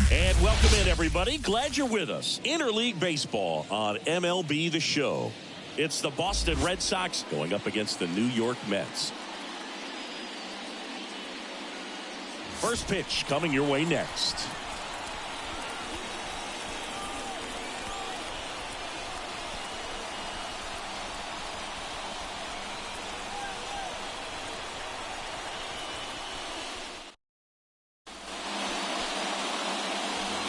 And welcome in, everybody. Glad you're with us. Interleague Baseball on MLB The Show. It's the Boston Red Sox going up against the New York Mets. First pitch coming your way next.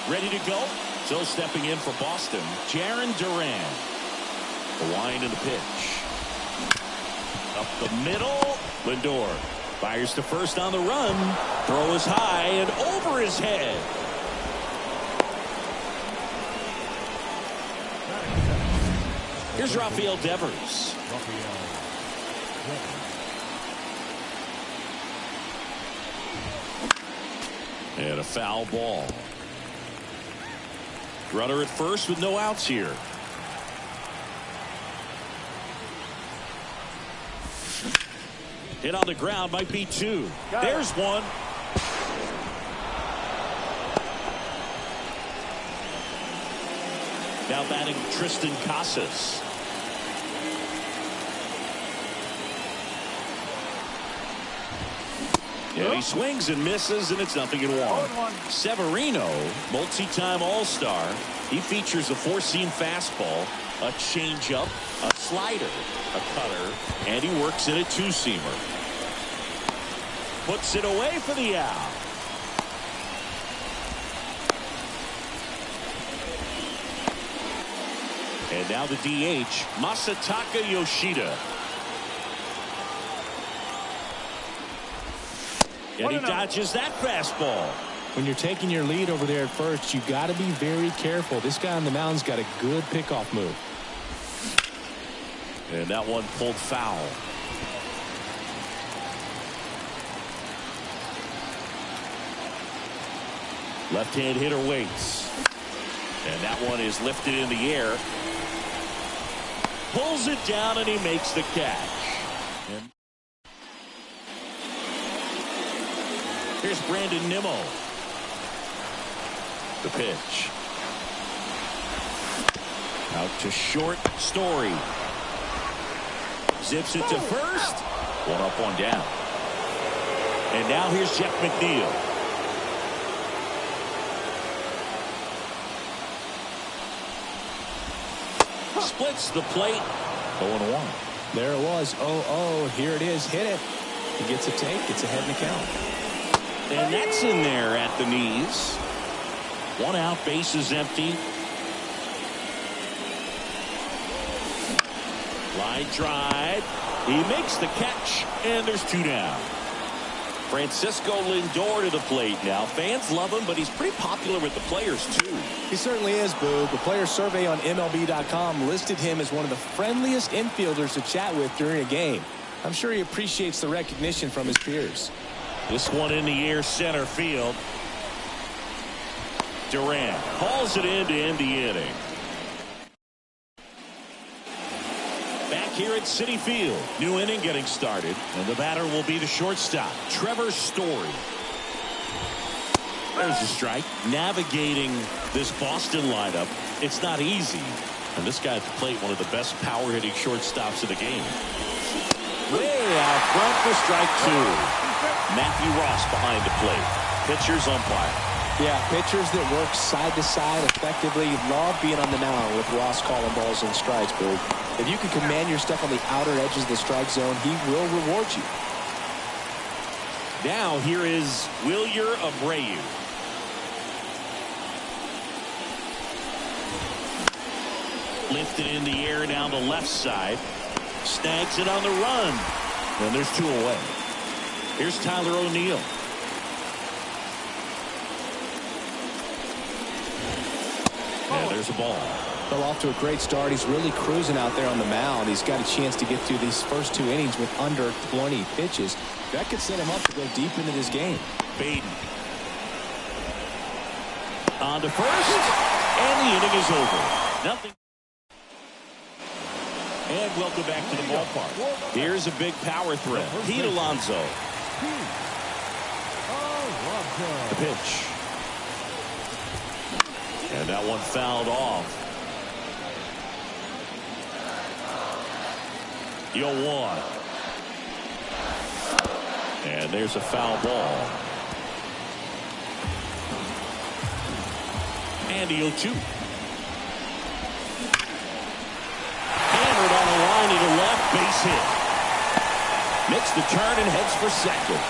Ready to go. So stepping in for Boston, Jarren Duran. The wind of the pitch. Up the middle. Lindor fires to first on the run. Throw is high and over his head. Here's Rafael Devers. And a foul ball. Runner at first with no outs here. Hit on the ground, might be two. There's one. Now batting Tristan Casas. And he swings and misses, and it's 0-1. Severino, multi-time All-Star. He features a four-seam fastball, a changeup, a slider, a cutter, and he works in a two-seamer. Puts it away for the out. And now the DH, Masataka Yoshida. And he dodges that fastball. When you're taking your lead over there at first, you've got to be very careful. This guy on the mound's got a good pickoff move. And that one pulled foul. Left-hand hitter waits. And that one is lifted in the air. Pulls it down and he makes the catch. And here's Brandon Nimmo. The pitch. Out to short, Story. Zips it to first. One up, one down. And now here's Jeff McNeil. Splits the plate. 0-1. There it was. Oh, here it is. Hit it. He gets a take. It's ahead in the count. And that's in there at the knees. One out, base is empty. Line drive. He makes the catch, and there's two down. Francisco Lindor to the plate now. Fans love him, but he's pretty popular with the players, too. He certainly is, Boo. The player survey on MLB.com listed him as one of the friendliest infielders to chat with during a game. I'm sure he appreciates the recognition from his peers. This one in the air, center field. Durant hauls it in to end the inning. Back here at Citi Field, new inning getting started, and the batter will be the shortstop, Trevor Story. There's a strike. Navigating this Boston lineup, it's not easy. And this guy at the plate, one of the best power-hitting shortstops of the game. Way out front for strike two. Matthew Ross behind the plate. Pitcher's umpire. Yeah, pitchers that work side to side effectively love being on the mound with Ross calling balls and strikes, Boo. If you can command your stuff on the outer edges of the strike zone, he will reward you. Now here is Wilyer Abreu. Lifted in the air down the left side. Snags it on the run. And there's two away. Here's Tyler O'Neill. And there's a ball. Well, off to a great start. He's really cruising out there on the mound. He's got a chance to get through these first two innings with under 20 pitches. That could set him up to go deep into this game. Baden. On to first. And the inning is over. Nothing. And welcome back to the ballpark. Here's a big power threat. Pete Alonso. The pitch. And that one fouled off. 0-1. And there's a foul ball. And 0-2. Hammered on the line to the left, base hit. Makes the turn and heads for second.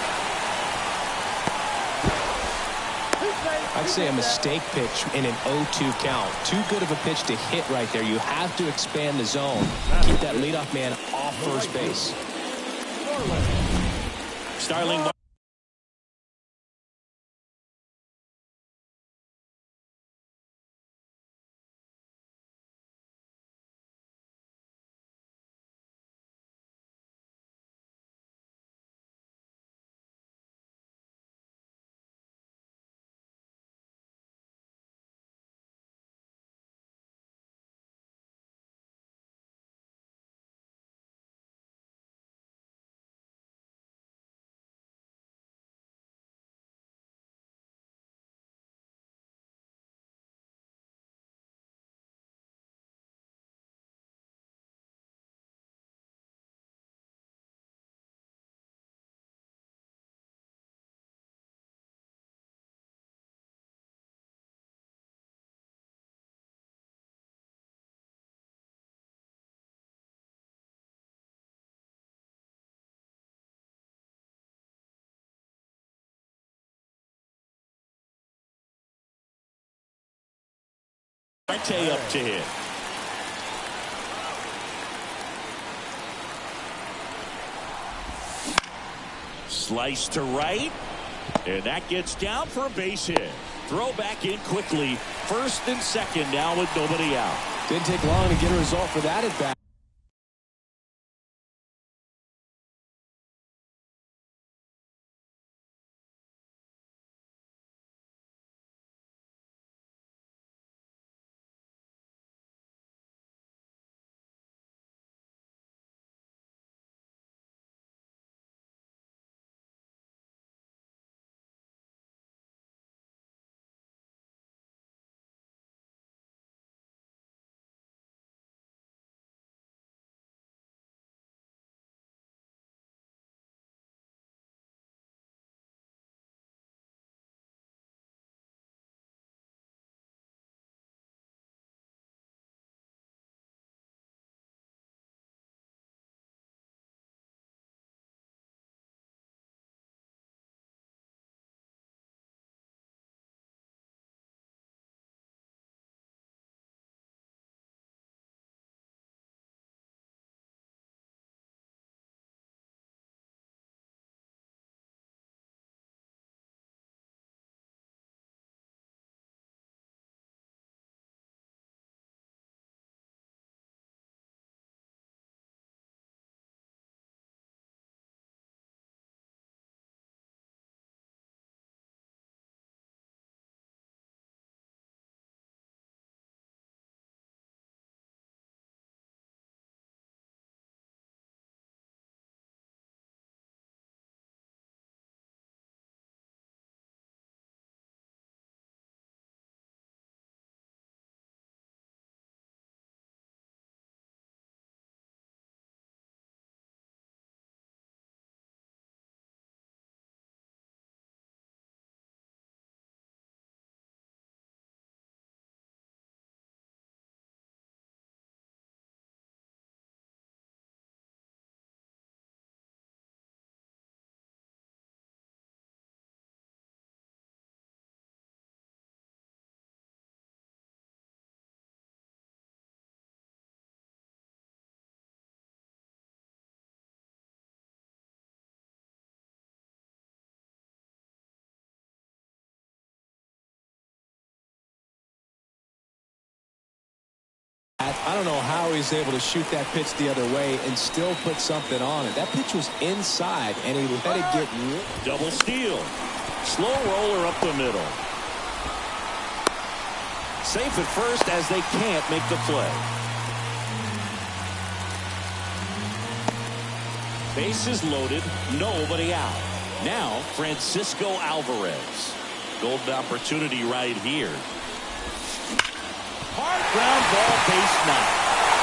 I'd say a mistake pitch in an 0-2 count. Too good of a pitch to hit right there. You have to expand the zone. Keep that leadoff man off first base. Starling. Comparte up to hit. Slice to right. And that gets down for a base hit. Throw back in quickly. First and second now with nobody out. Didn't take long to get a result for that at bat. I don't know how he's able to shoot that pitch the other way and still put something on it. That pitch was inside, and he let it get... Double steal. Slow roller up the middle. Safe at first as they can't make the play. Bases loaded, nobody out. Now, Francisco Alvarez. Golden opportunity right here. Hard ground ball, base knock.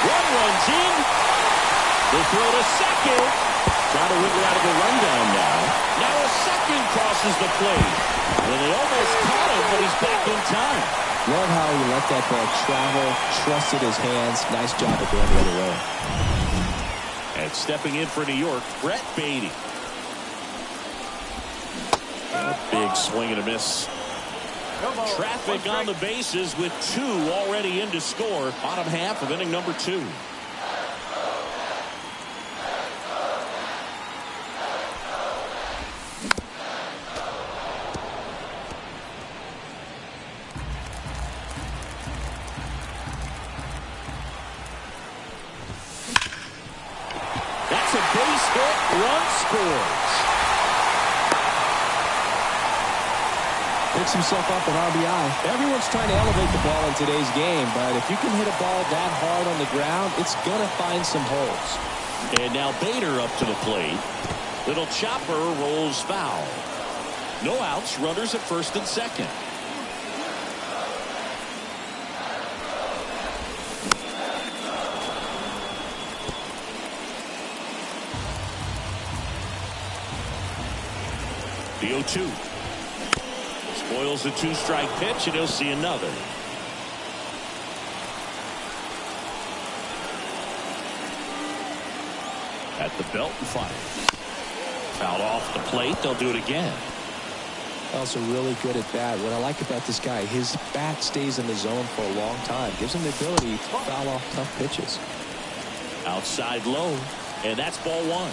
One runs in. The throw to second. Trying to wiggle out of the rundown now. Now a second crosses the plate. And they almost caught him, but he's back in time. Love how he let that ball travel, trusted his hands. Nice job of going the other way. And stepping in for New York, Brett Beatty. Big swing and a miss. Traffic on the bases with two already in to score. Bottom half of inning number 2. That's a base hit. Run scores. Picks himself up an RBI. Everyone's trying to elevate the ball in today's game, but if you can hit a ball that hard on the ground, it's going to find some holes. And now Bader up to the plate. Little chopper rolls foul. No outs, runners at first and second. The 0-2. Spoils the 2-strike pitch, and he'll see another. At the belt and fire. Fouled off the plate. They'll do it again. Also really good at bat. What I like about this guy, his bat stays in the zone for a long time. Gives him the ability to foul off tough pitches. Outside low, and that's ball 1.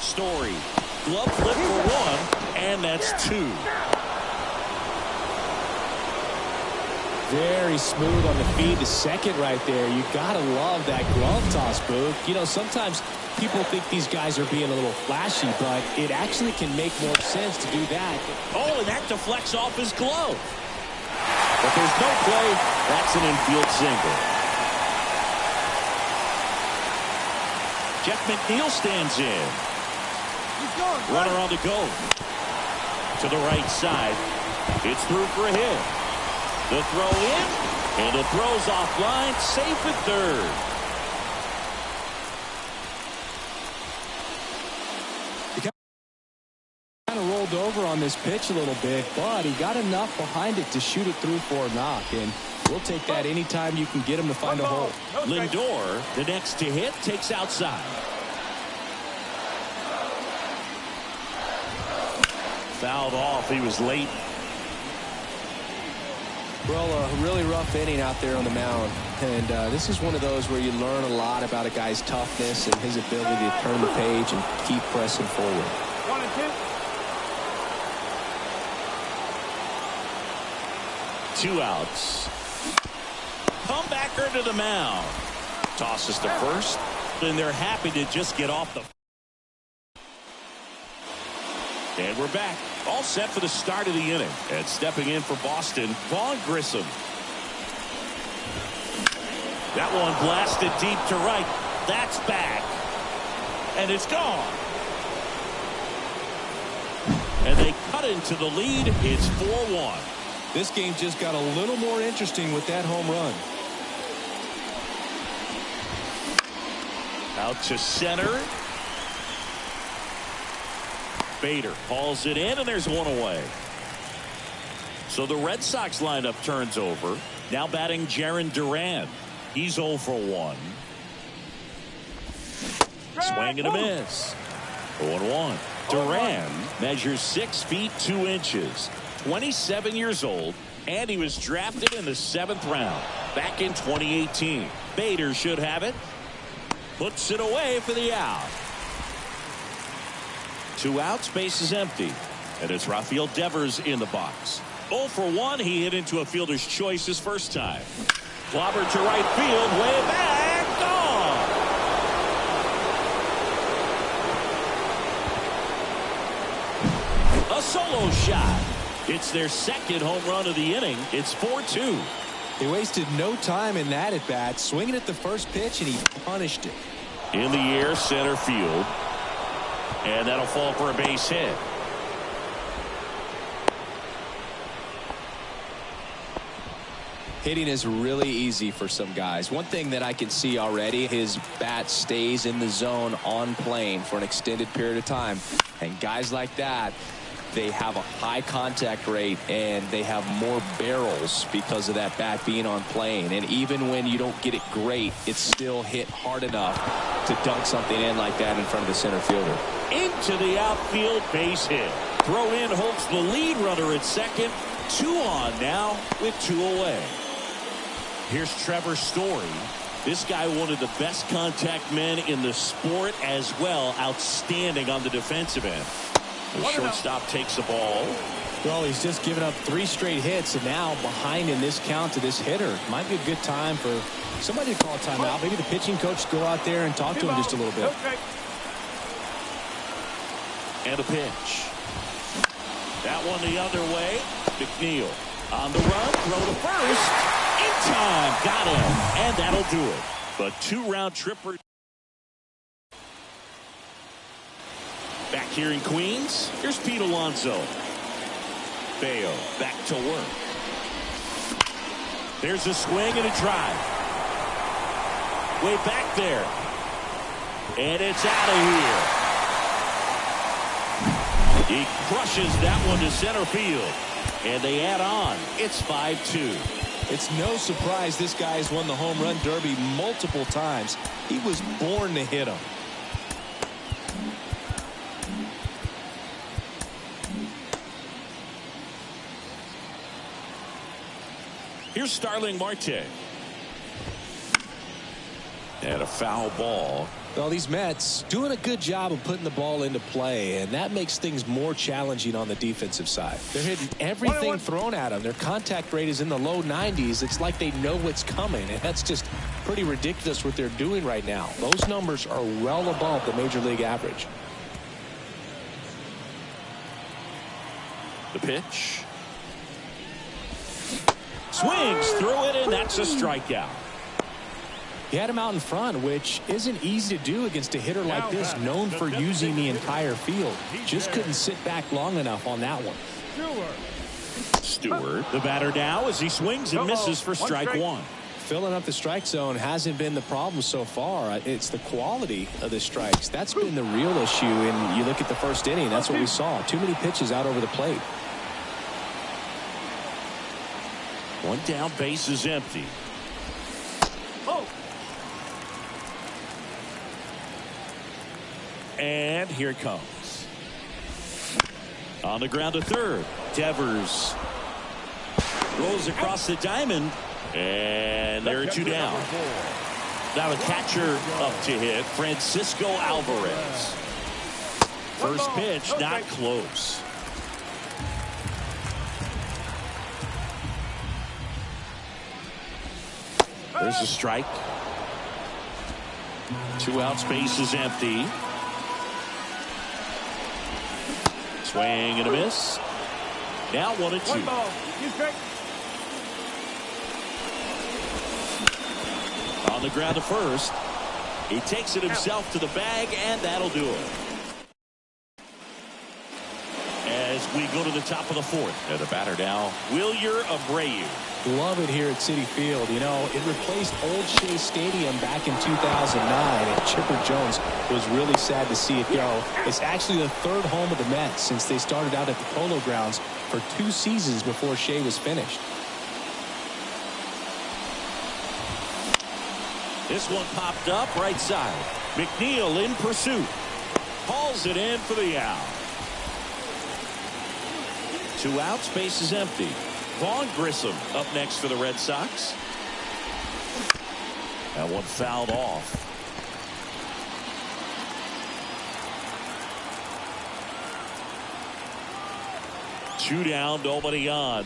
Story. Glove flip for 1, and that's 2. Very smooth on the feed to second right there. You gotta love that glove toss, Boog. You know, sometimes people think these guys are being a little flashy, but it actually can make more sense to do that. Oh, and that deflects off his glove. But there's no play. That's an infield single. Jeff McNeil stands in. Runner on the go. To the right side. It's through for a hit. The throw in, and the throw's offline, safe at third. He kind of rolled over on this pitch a little bit, but he got enough behind it to shoot it through for a knock, and we'll take that anytime you can get him to find a hole. Lindor, the next to hit, takes outside. Fouled off. He was late. Well, a really rough inning out there on the mound. And this is one of those where you learn a lot about a guy's toughness and his ability to turn the page and keep pressing forward. 1 and 2. 2 outs. Comebacker to the mound. Tosses to first. And they're happy to just get off the... And we're back. All set for the start of the inning. And stepping in for Boston, Vaughn Grissom. That one blasted deep to right. That's back. And it's gone. And they cut into the lead. It's 4-1. This game just got a little more interesting with that home run. Out to center. Bader hauls it in, and there's one away. So the Red Sox lineup turns over. Now batting Jarren Duran. He's 0 for 1. Swing and a miss. 0-1. Duran measures 6 feet 2 inches. 27 years old, and he was drafted in the 7th round back in 2018. Bader should have it. Puts it away for the out. 2 outs, base is empty. And it's Rafael Devers in the box. 0 for 1. He hit into a fielder's choice his first time. Clobbered to right field, way back, gone. A solo shot. It's their second home run of the inning. It's 4-2. They wasted no time in that at bat, swinging at the first pitch, and he punished it. In the air, center field. And that'll fall for a base hit. Hitting is really easy for some guys. One thing that I can see already, his bat stays in the zone on plane for an extended period of time. And guys like that, they have a high contact rate and they have more barrels because of that bat being on plane. And even when you don't get it great, it's still hit hard enough to dunk something in like that in front of the center fielder. Into the outfield, base hit. Throw in holds the lead runner at second. 2 on now with 2 away. Here's Trevor Story. This guy, one of the best contact men in the sport as well. Outstanding on the defensive end. The shortstop takes the ball. Well, he's just given up 3 straight hits, and now behind in this count to this hitter. Might be a good time for somebody to call a timeout. Maybe the pitching coach go out there and talk to him just a little bit. And a pitch. That one the other way. McNeil on the run. Throw to first. In time. Got him. And that'll do it. But 2-round tripper. Back here in Queens. Here's Pete Alonso. Bayo back to work. There's a swing and a drive. Way back there. And it's out of here. He crushes that one to center field. And they add on. It's 5-2. It's no surprise this guy has won the home run derby multiple times. He was born to hit them. Here's Starling Marte. And a foul ball. Well, these Mets doing a good job of putting the ball into play, and that makes things more challenging on the defensive side. They're hitting everything thrown at them. Their contact rate is in the low 90s. It's like they know what's coming, and that's just pretty ridiculous what they're doing right now. Those numbers are well above the major league average. The pitch. Swings through it, and that's a strikeout. He had him out in front, which isn't easy to do against a hitter like this, known for using the entire field. Just couldn't sit back long enough on that one. Stewart, the batter now as he swings and misses for strike 1. Filling up the strike zone hasn't been the problem so far. It's the quality of the strikes. That's been the real issue. And you look at the first inning, that's what we saw. Too many pitches out over the plate. One down, base is empty. And here it comes. On the ground to third. Devers rolls across the diamond. And there are 2 down. Now the catcher up to hit, Francisco Alvarez. First pitch, not close. There's a strike. 2 outs, base is empty. Swing and a miss. Now 1-2. On the ground to first. He takes it himself to the bag, and that'll do it. As we go to the top of the 4th. And the batter now, Wilyer Abreu. Love it here at Citi Field. You know, it replaced Old Shea Stadium back in 2009, and Chipper Jones was really sad to see it go. It's actually the 3rd home of the Mets since they started out at the Polo Grounds for 2 seasons before Shea was finished. This one popped up right side. McNeil in pursuit. Hauls it in for the out. 2 outs, base is empty. Vaughn Grissom up next for the Red Sox. That one fouled off. 2 down, nobody on.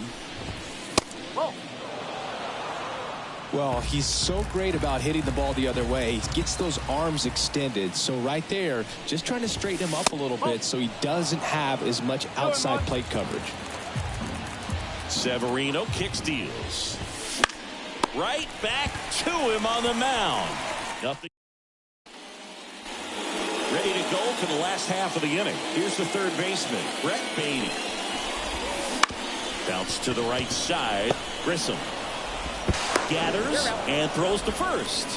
Well, he's so great about hitting the ball the other way. He gets those arms extended. So right there, just trying to straighten him up a little bit so he doesn't have as much outside plate coverage. Severino kicks, deals. Right back to him on the mound. Nothing. Ready to go for the last half of the inning. Here's the third baseman, Brett Beatty. Bounce to the right side. Grissom gathers and throws to first.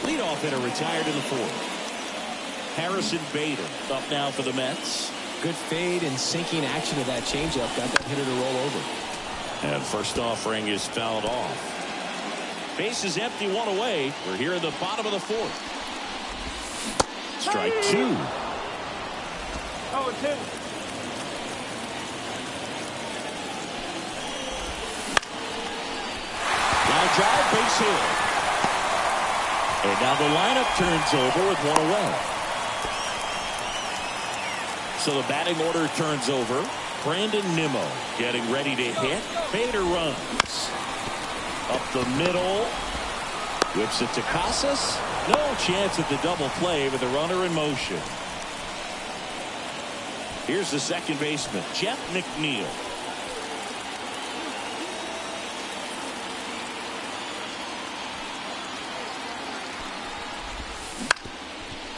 Leadoff hitter retired in the fourth. Harrison Bader up now for the Mets. Good fade and sinking action of that changeup. Got that hitter to roll over. And first offering is fouled off. Base is empty, 1 away. We're here in the bottom of the fourth. Strike 2. 0-2. Line drive, base hit. And now the lineup turns over with 1 away. So the batting order turns over. Brandon Nimmo getting ready to hit. Bader runs up the middle. Whips it to Casas. No chance at the double play with the runner in motion. Here's the second baseman, Jeff McNeil.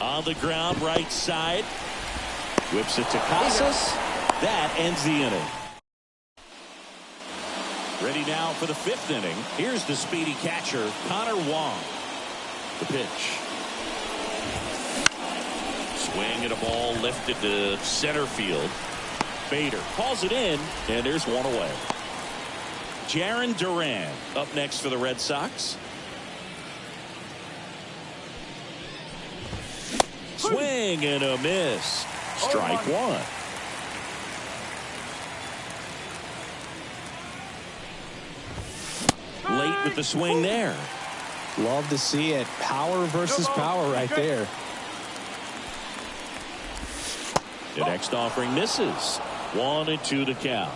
On the ground, right side. Whips it to Casas. That ends the inning. Ready now for the 5th inning. Here's the speedy catcher, Connor Wong. The pitch. Swing and a ball lifted to center field. Bader calls it in, and there's 1 away. Jarren Duran up next for the Red Sox. Swing and a miss. Strike 1. Late with the swing there. Love to see it. Power versus power right there. The next offering misses. 1-2 the count.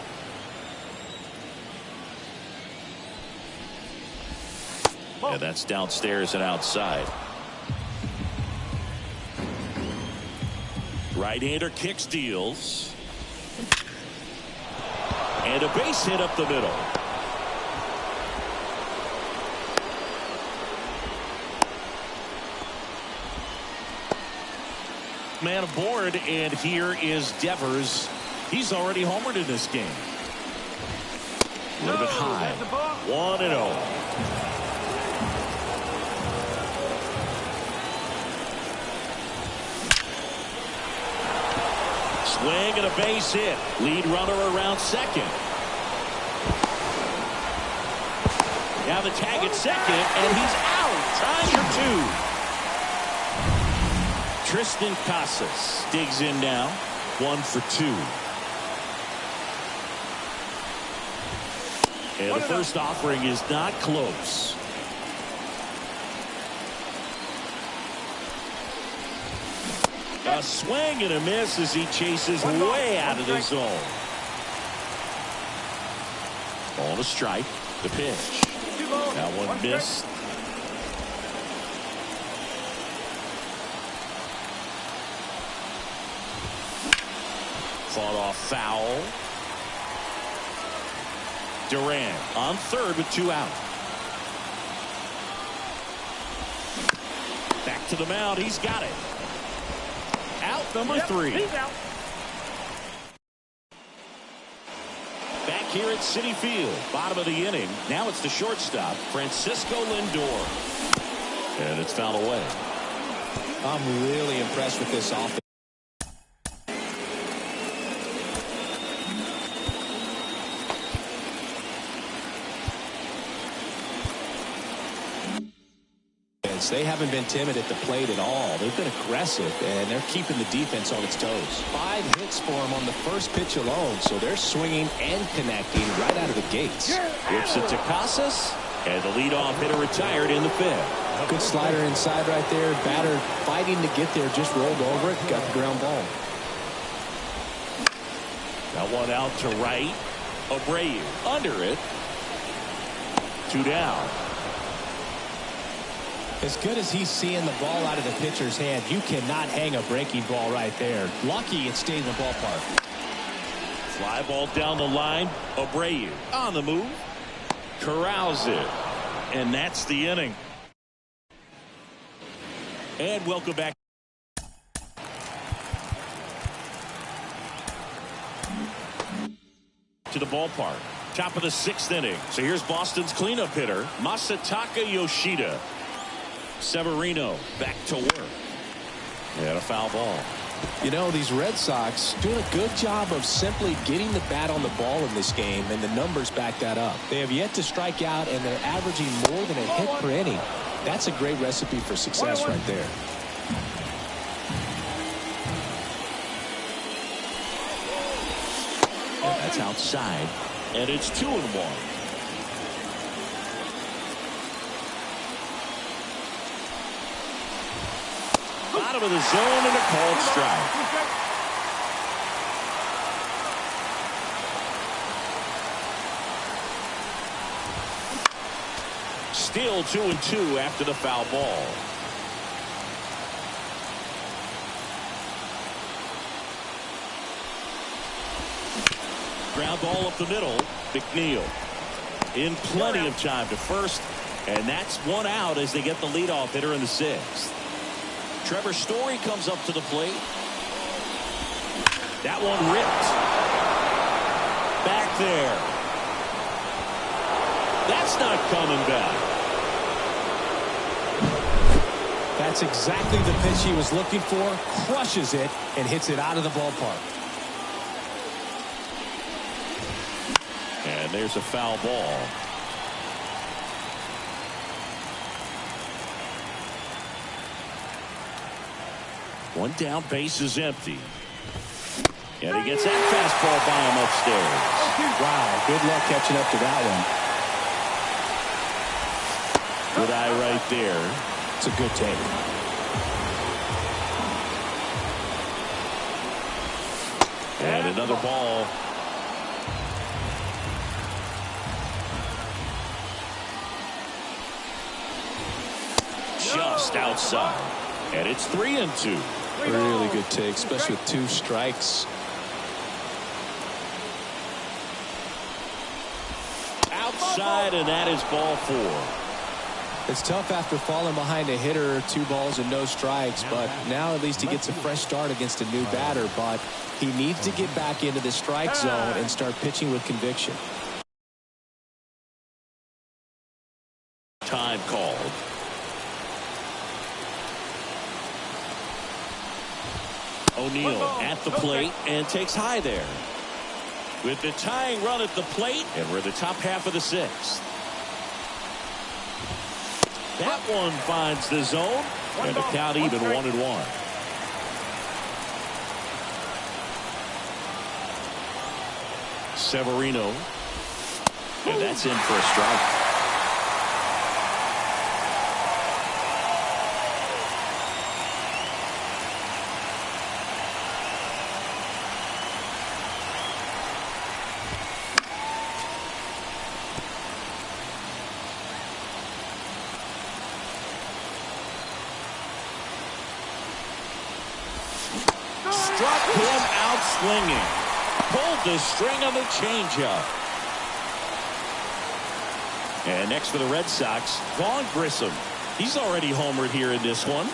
And that's downstairs and outside. Right-hander kicks, deals. And a base hit up the middle. Man aboard, and here is Devers. He's already homered in this game. A little bit high. 1-0. Swing and a base hit. Lead runner around second. Now the tag at second, and he's out. Time for 2. Tristan Casas digs in now. 1 for 2. And the first offering is not close. A swing and a miss as he chases way out of the zone. On a strike. The pitch. That one missed. Fought off foul. Duran on third with 2 out. Back to the mound. He's got it. Out number 3. He's out. Back here at Citi Field. Bottom of the inning. Now it's the shortstop, Francisco Lindor. And it's fouled away. I'm really impressed with this offense. They haven't been timid at the plate at all. They've been aggressive, and they're keeping the defense on its toes. 5 hits for them on the first pitch alone, so they're swinging and connecting right out of the gates. Whips it to Casas, and the leadoff hitter retired in the 5th. Good slider inside right there. Batter fighting to get there, just rolled over it, got the ground ball. That one out to right. Abreu under it. 2 down. As good as he's seeing the ball out of the pitcher's hand, you cannot hang a breaking ball right there. Lucky it stayed in the ballpark. Fly ball down the line. Abreu on the move. Corrals it. And that's the inning. And welcome back to the ballpark. Top of the 6th inning. So here's Boston's cleanup hitter, Masataka Yoshida. Severino back to work. And a foul ball. You know, these Red Sox doing a good job of simply getting the bat on the ball in this game, and the numbers back that up. They have yet to strike out, and they're averaging more than a hit per inning. That's a great recipe for success right there. And that's outside, and it's 2-1. Bottom of the zone and a called strike. Still 2-2 after the foul ball. Ground ball up the middle. McNeil in plenty of time to first, and that's 1 out as they get the leadoff hitter in the 6th. Trevor Story comes up to the plate. That one ripped. Back there. That's not coming back. That's exactly the pitch he was looking for. Crushes it and hits it out of the ballpark. And there's a foul ball. One down, base is empty. And he gets that fastball by him upstairs. Wow, good luck catching up to that one. Good eye right there. It's a good take. And another ball. Just outside. And it's 3-2. Really good take, especially with 2 strikes. Outside, and that is ball 4. It's tough after falling behind a hitter, 2 balls and no strikes, but now at least he gets a fresh start against a new batter, but he needs to get back into the strike zone and start pitching with conviction. Time called. O'Neill at the plate and takes high there. With the tying run at the plate, and we're at the top half of the 6th. That one finds the zone, and the count even 1-1. Severino, and that's in for a strike. Struck him out swinging. Pulled the string on the changeup. And next for the Red Sox, Vaughn Grissom. He's already homered here in this one.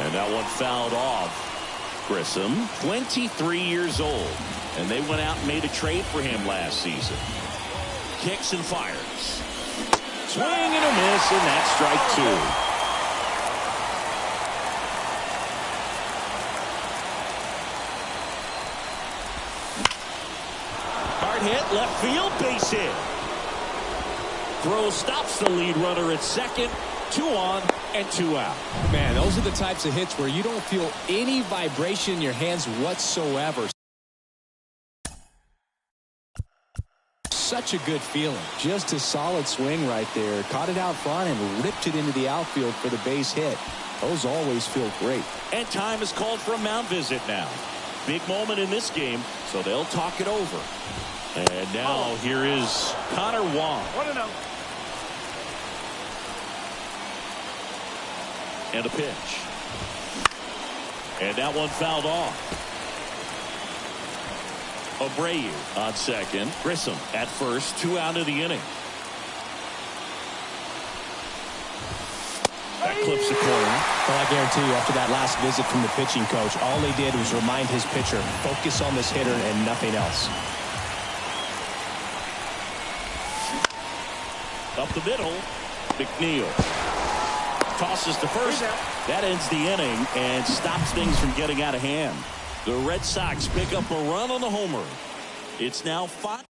And that one fouled off. Grissom, 23 years old. And they went out and made a trade for him last season. Kicks and fires. Swing and a miss, and that's strike 2. Hit left field, base hit. Throw stops the lead runner at second. 2 on and 2 out. Man, those are the types of hits where you don't feel any vibration in your hands whatsoever. Such a good feeling. Just a solid swing right there. Caught it out front and ripped it into the outfield for the base hit. Those always feel great. And time is called for a mound visit now. Big moment in this game, so they'll talk it over. And now here is Connor Wong. 1-0. And a pitch. And that one fouled off. Abreu on second. Grissom at first. 2 out of the inning. That clips the corner. Well, I guarantee you, after that last visit from the pitching coach, all they did was remind his pitcher, focus on this hitter and nothing else. Up the middle, McNeil tosses to first. That ends the inning and stops things from getting out of hand. The Red Sox pick up a run on the homer. It's now 5.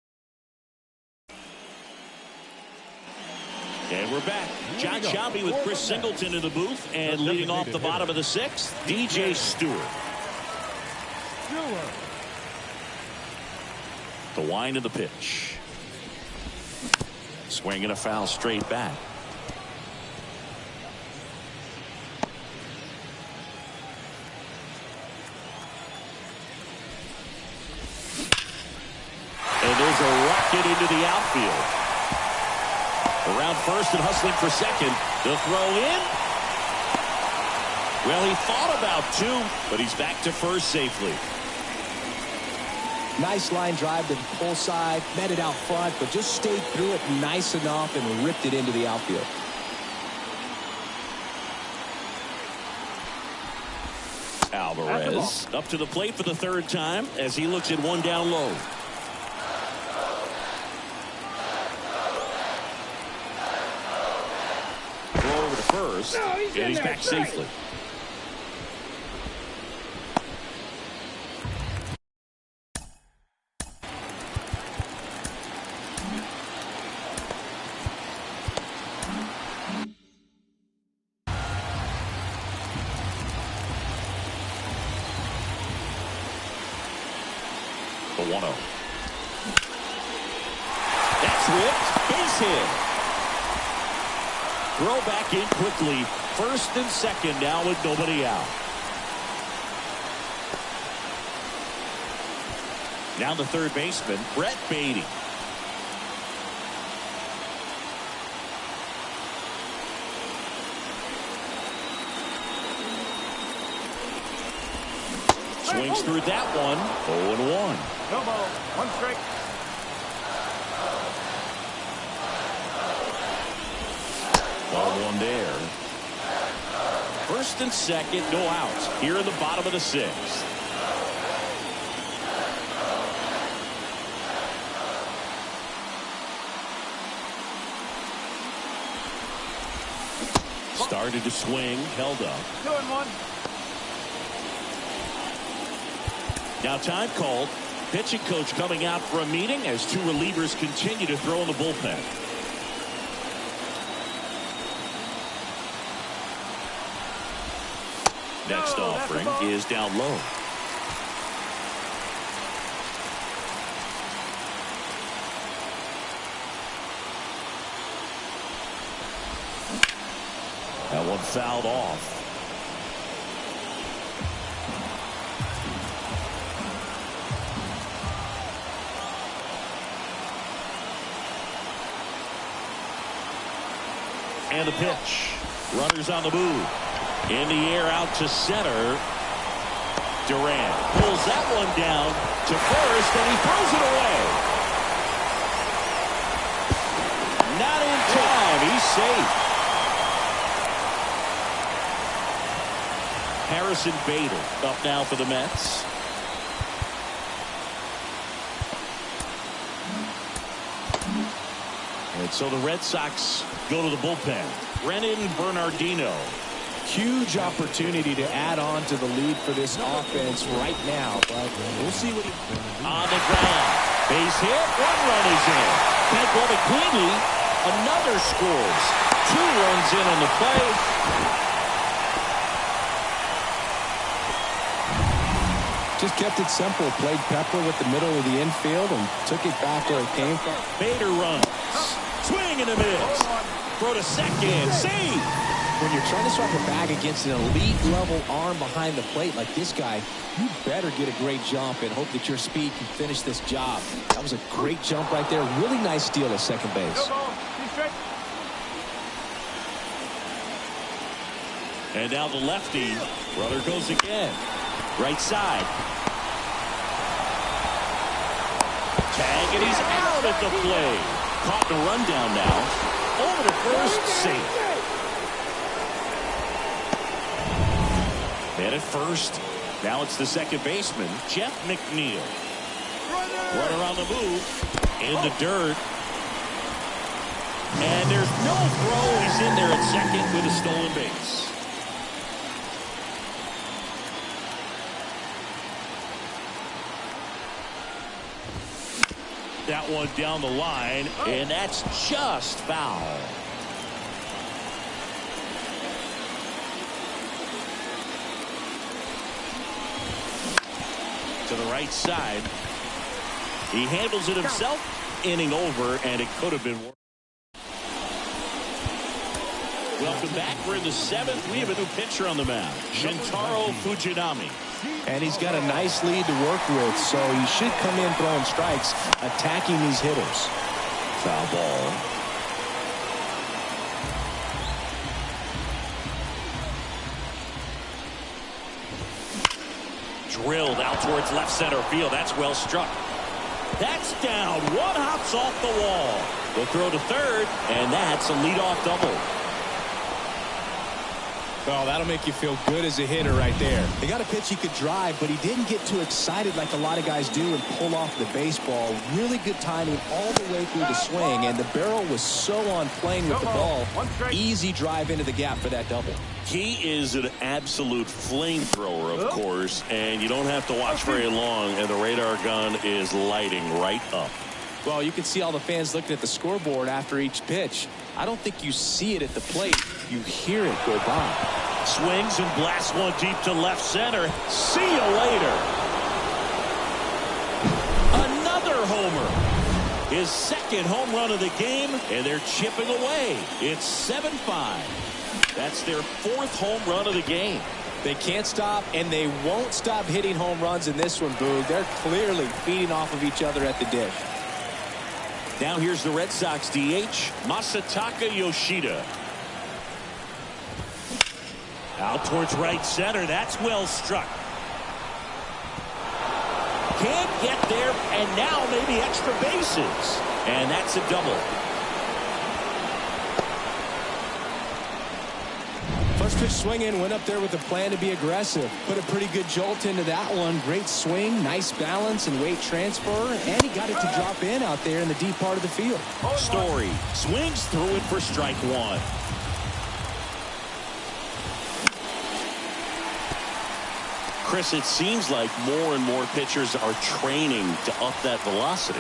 And we're back. John Shelby with Chris Singleton in the booth, and leading off the bottom of the 6th, DJ Stewart. The wind of the pitch. Swing and a foul straight back. And there's a rocket into the outfield. Around first and hustling for second. The throw in. Well, he thought about 2, but he's back to first safely. Nice line drive to the pull side, met it out front, but just stayed through it nice enough and ripped it into the outfield. Alvarez up to the plate for the 3rd time as he looks at 1 down low. Throw over to first, and he's back safely. The 1-0. That's whipped. Base hit. Throw back in quickly. First and second now with nobody out. Now the third baseman, Brett Beatty. Swings through that one. 0-1. No ball. 1 strike. Ball 1 there. First and second, no outs. Here in the bottom of the 6th. Started to swing, held up. 2-1. Now time called. Pitching coach coming out for a meeting as 2 relievers continue to throw in the bullpen. Next offering is down low. That one fouled off. And the pitch. Runners on the move. In the air out to center. Durant pulls that one down to first, and he throws it away. Not in time. He's safe. Harrison Bader up now for the Mets. And so the Red Sox go to the bullpen. Brennan Bernardino. Huge opportunity to add on to the lead for this offense right now, but we'll see what he... On the ground. Base hit. 1 run is in. Can't glove it cleanly. Another scores. 2 runs in on the play. Just kept it simple. Played Pepper with the middle of the infield and took it back where it came from. Bader runs. Swing and a miss. Throw to second. Save. When you're trying to strike a bag against an elite-level arm behind the plate like this guy, you better get a great jump and hope that your speed can finish this job. That was a great jump right there. Really nice steal at second base. And now the lefty. Runner goes again. Right side. Tag, and he's out at the plate. Caught the rundown now. Over to first, safe. And at first, now it's the second baseman, Jeff McNeil. Runner on the move, in the dirt. And there's no throw. He's in there at second with a stolen base. That one down the line, and that's just foul. To the right side. He handles it himself. Inning over, and it could have been worse. Welcome back. We're in the seventh. We have a new pitcher on the mound, Shintaro Fujinami. And he's got a nice lead to work with, so he should come in throwing strikes, attacking these hitters. Foul ball. Drilled out towards left center field. That's well struck. That's down. One hops off the wall. The throw to third, and that's a leadoff double. Well, that'll make you feel good as a hitter right there. They got a pitch he could drive, but he didn't get too excited like a lot of guys do and pull off the baseball. Really good timing all the way through the swing, and the barrel was so on plane with the ball. Easy drive into the gap for that double. He is an absolute flamethrower, of course, and you don't have to watch very long, and the radar gun is lighting right up. Well, you can see all the fans looking at the scoreboard after each pitch. I don't think you see it at the plate. You hear it go by. Swings and blasts one deep to left center. See you later. Another homer. His second home run of the game, and they're chipping away. It's 7-5. That's their fourth home run of the game. They can't stop, and they won't stop hitting home runs in this one, Boog. They're clearly feeding off of each other at the dish. Now here's the Red Sox DH, Masataka Yoshida. Out towards right center. That's well struck. Can't get there, and now maybe extra bases. And that's a double. First pitch swinging, went up there with a plan to be aggressive. Put a pretty good jolt into that one. Great swing, nice balance and weight transfer, and he got it to drop in out there in the deep part of the field. Story swings through it for strike one. Chris, it seems like more and more pitchers are training to up that velocity.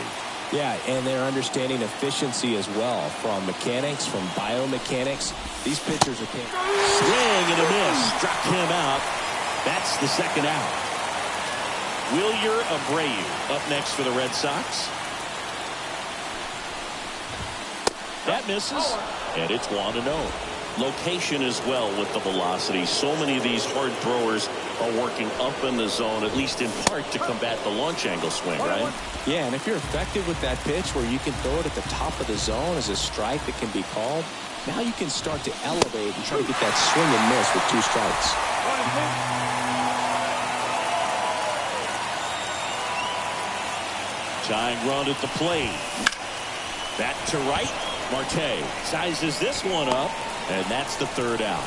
Yeah, and they're understanding efficiency as well, from mechanics, from biomechanics. These pitchers are swing and a miss. Struck him out. That's the second out. Wilyer Abreu up next for the Red Sox. That misses, and it's 1-0. Location as well with the velocity. So many of these hard throwers are working up in the zone, at least in part, to combat the launch angle swing, right? Yeah, and if you're effective with that pitch where you can throw it at the top of the zone as a strike that can be called, now you can start to elevate and try to get that swing and miss with two strikes. Tying run at the plate. Back to right. Marte sizes this one up, and that's the third out.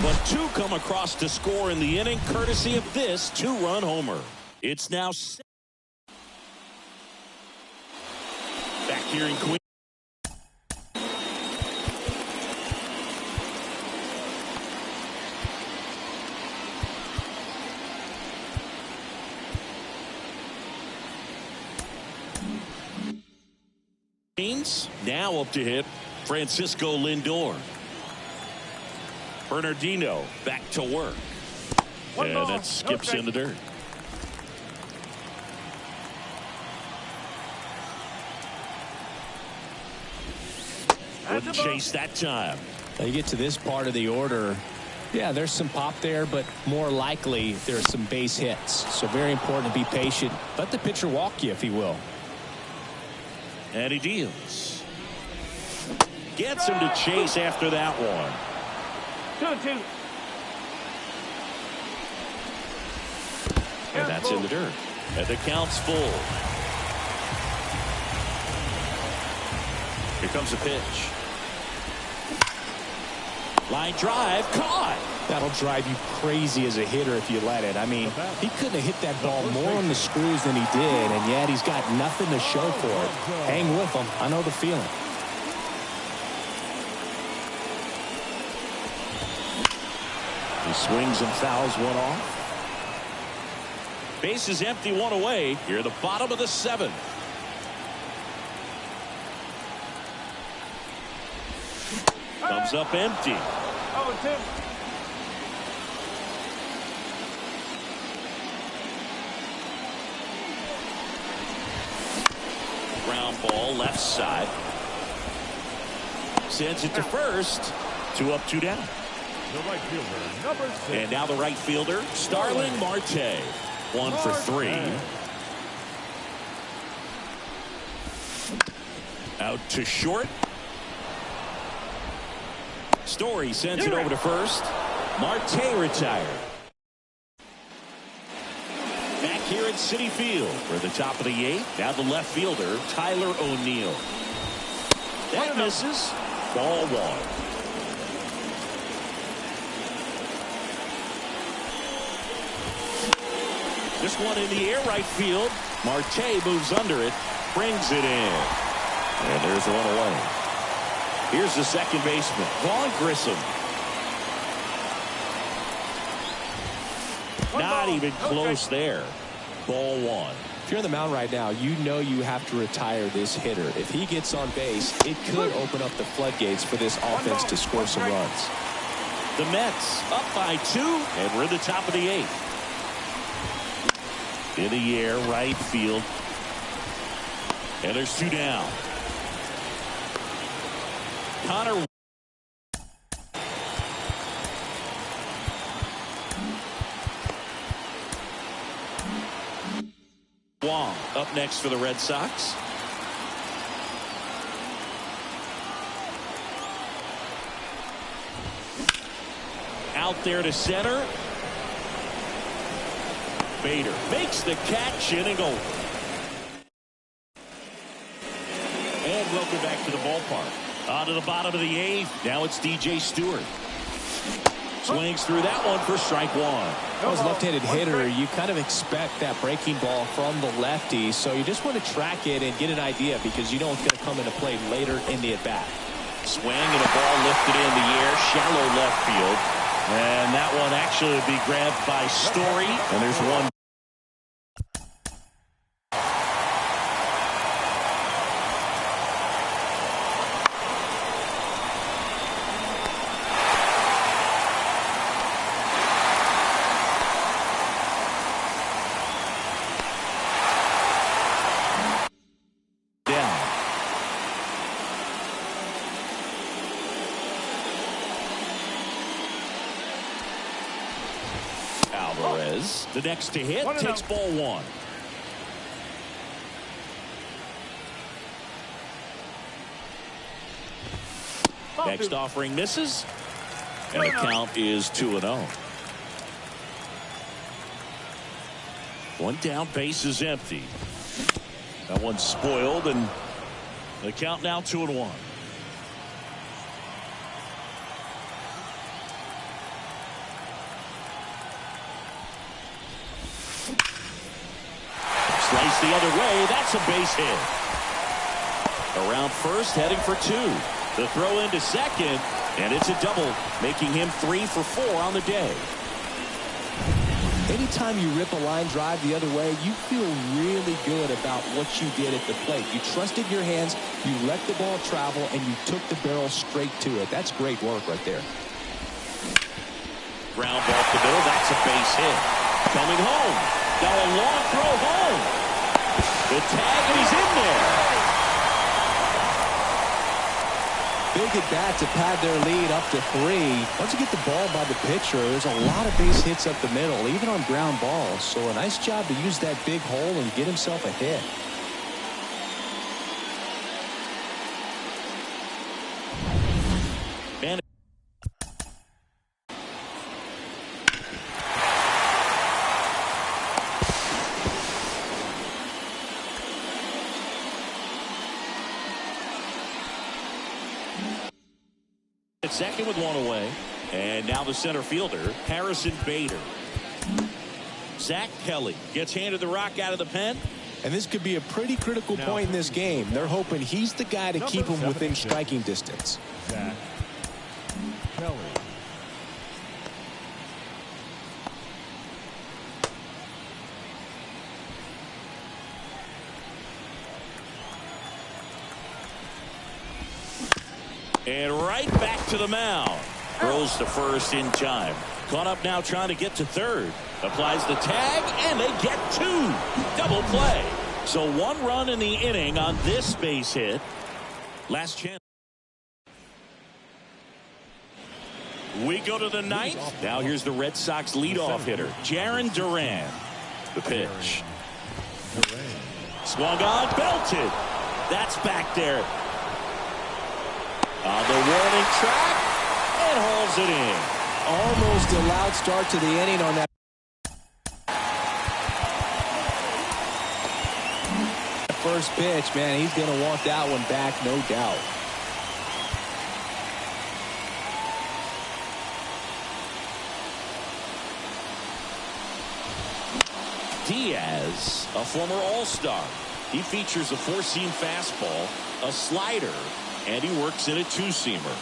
But two come across to score in the inning, courtesy of this two-run homer. It's now back here in Queen. Now up to hit Francisco Lindor. Bernardino back to work. And that skips in the dirt. Wouldn't chase that time. Now you get to this part of the order. Yeah, there's some pop there, but more likely there's some base hits. So very important to be patient. Let the pitcher walk you if he will. And he deals. Gets him to chase after that one. 2-2. And that's in the dirt. And the count's full. Here comes a pitch. Line drive, caught. That'll drive you crazy as a hitter if you let it. I mean, he couldn't have hit that ball more on the screws than he did, and yet he's got nothing to show for it. Hang with him. I know the feeling. He swings and fouls one off. Base is empty, one away. Here at the bottom of the seventh. Comes up empty. 0-2. Ground ball left side. Sends it to first. 2 up, 2 down. The right fielder, number 6. And now the right fielder, Starling Marte. 1 for 3. Out to short. Story sends it over to first. Marte retired. Back here at Citi Field for the top of the 8th. Now the left fielder, Tyler O'Neill. That misses. Ball 1. This one in the air right field. Marte moves under it, brings it in. And there's one away. Here's the second baseman, Vaughn Grissom. Not even close there. Ball 1. If you're on the mound right now, you know you have to retire this hitter. If he gets on base, it could open up the floodgates for this offense to score some runs. The Mets up by 2, and we're in the top of the 8th. In the air, right field. And there's 2 down. Connor. Wong up next for the Red Sox. Out there to center. Bader makes the catch, inning over. And welcome back to the ballpark. On to the bottom of the 8th. Now it's DJ Stewart. Swings through that one for strike 1. As a left-handed hitter, you kind of expect that breaking ball from the lefty, so you just want to track it and get an idea because you know it's going to come into play later in the at-bat. Swing and a ball lifted in the air, shallow left field. And that one actually will be grabbed by Story. And there's one. The next to hit takes ball 1. Next offering misses. And the count is 2-0. One down, base is empty. That one's spoiled, and the count now 2-1. Slice the other way. That's a base hit. Around first, heading for 2. The throw into second, and it's a double, making him 3 for 4 on the day. Anytime you rip a line drive the other way, you feel really good about what you did at the plate. You trusted your hands, you let the ball travel, and you took the barrel straight to it. That's great work right there. Ground ball up the middle. That's a base hit. Coming home. Now a long throw home. The tag, and he's in there. Big at bat to pad their lead up to 3. Once you get the ball by the pitcher, there's a lot of base hits up the middle, even on ground balls. So a nice job to use that big hole and get himself a hit. And at second with one away. And now the center fielder, Harrison Bader. Zach Kelly gets handed the rock out of the pen. And this could be a pretty critical point in this game. They're hoping he's the guy to keep him within striking distance. Zach Kelly. And right back to the mound. Throws to first in time. Caught up now trying to get to third. Applies the tag, and they get 2. Double play. So 1 run in the inning on this base hit. Last chance. We go to the 9th. Now here's the Red Sox leadoff hitter, Jarren Duran. The pitch. Swung on, belted. That's back there. On the warning track, and hauls it in. Almost a loud start to the inning on that first pitch. Man, he's going to want that one back, no doubt. Diaz, a former All-Star. He features a 4-seam fastball, a slider, and he works in a 2-seamer.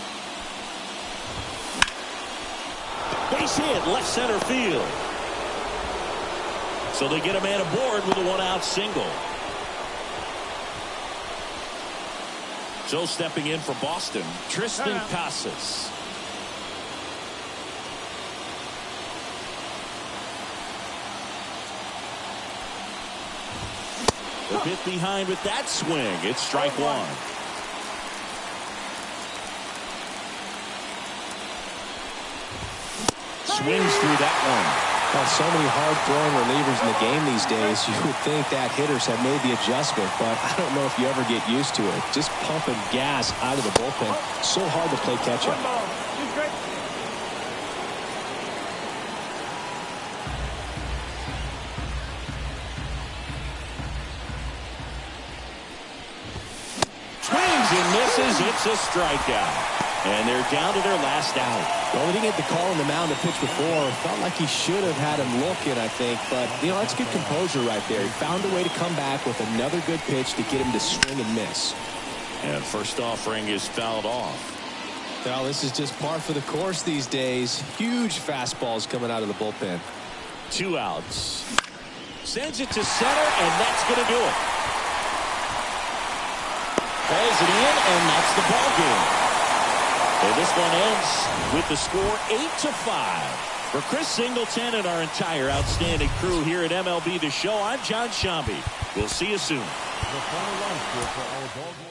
Base hit, left center field. So they get a man aboard with a 1-out single. So stepping in for Boston, Tristan Casas. A bit behind with that swing. It's strike 1. Swings through that one. Well, so many hard-throwing relievers in the game these days. You would think that hitters have made the adjustment, but I don't know if you ever get used to it. Just pumping gas out of the bullpen. So hard to play catch-up. Swings and misses. It's a strikeout. And they're down to their last out. Well, he didn't get the call on the mound to pitch before. Felt like he should have had him looking, I think. But, you know, that's good composure right there. He found a way to come back with another good pitch to get him to swing and miss. And first offering is fouled off. Well, this is just par for the course these days. Huge fastballs coming out of the bullpen. 2 outs. Sends it to center, and that's going to do it. Calls it in, and that's the ball game. And this one ends with the score 8-5. For Chris Singleton and our entire outstanding crew here at MLB The Show, I'm John Shambi. We'll see you soon. The final line score for our ball game.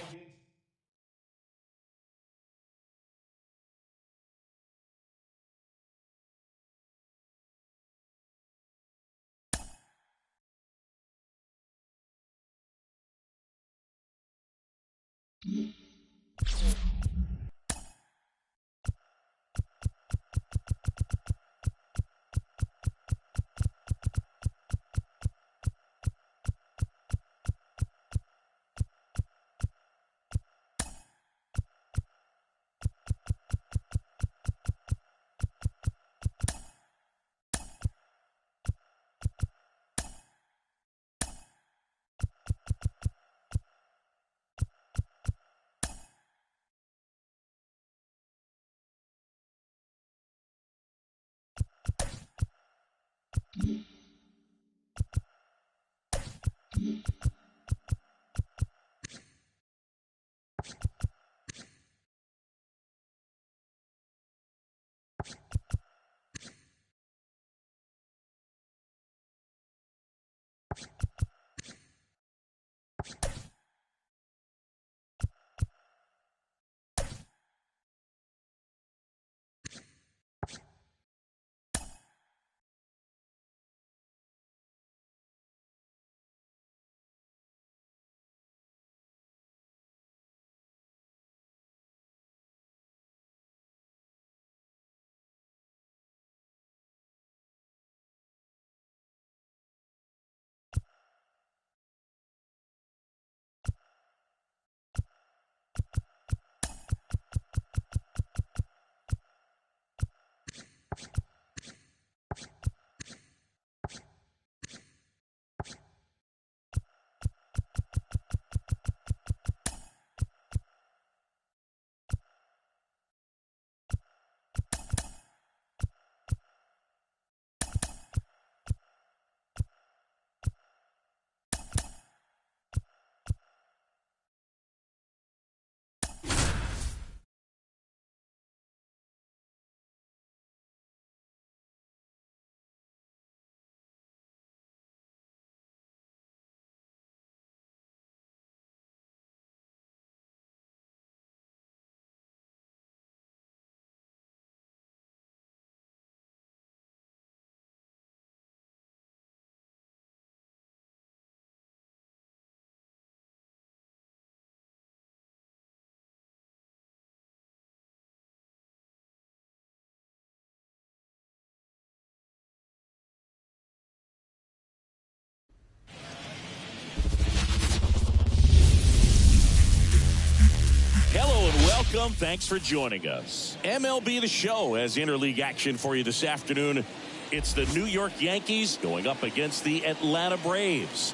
Welcome. Thanks for joining us. MLB The Show has interleague action for you this afternoon. It's the New York Yankees going up against the Atlanta Braves.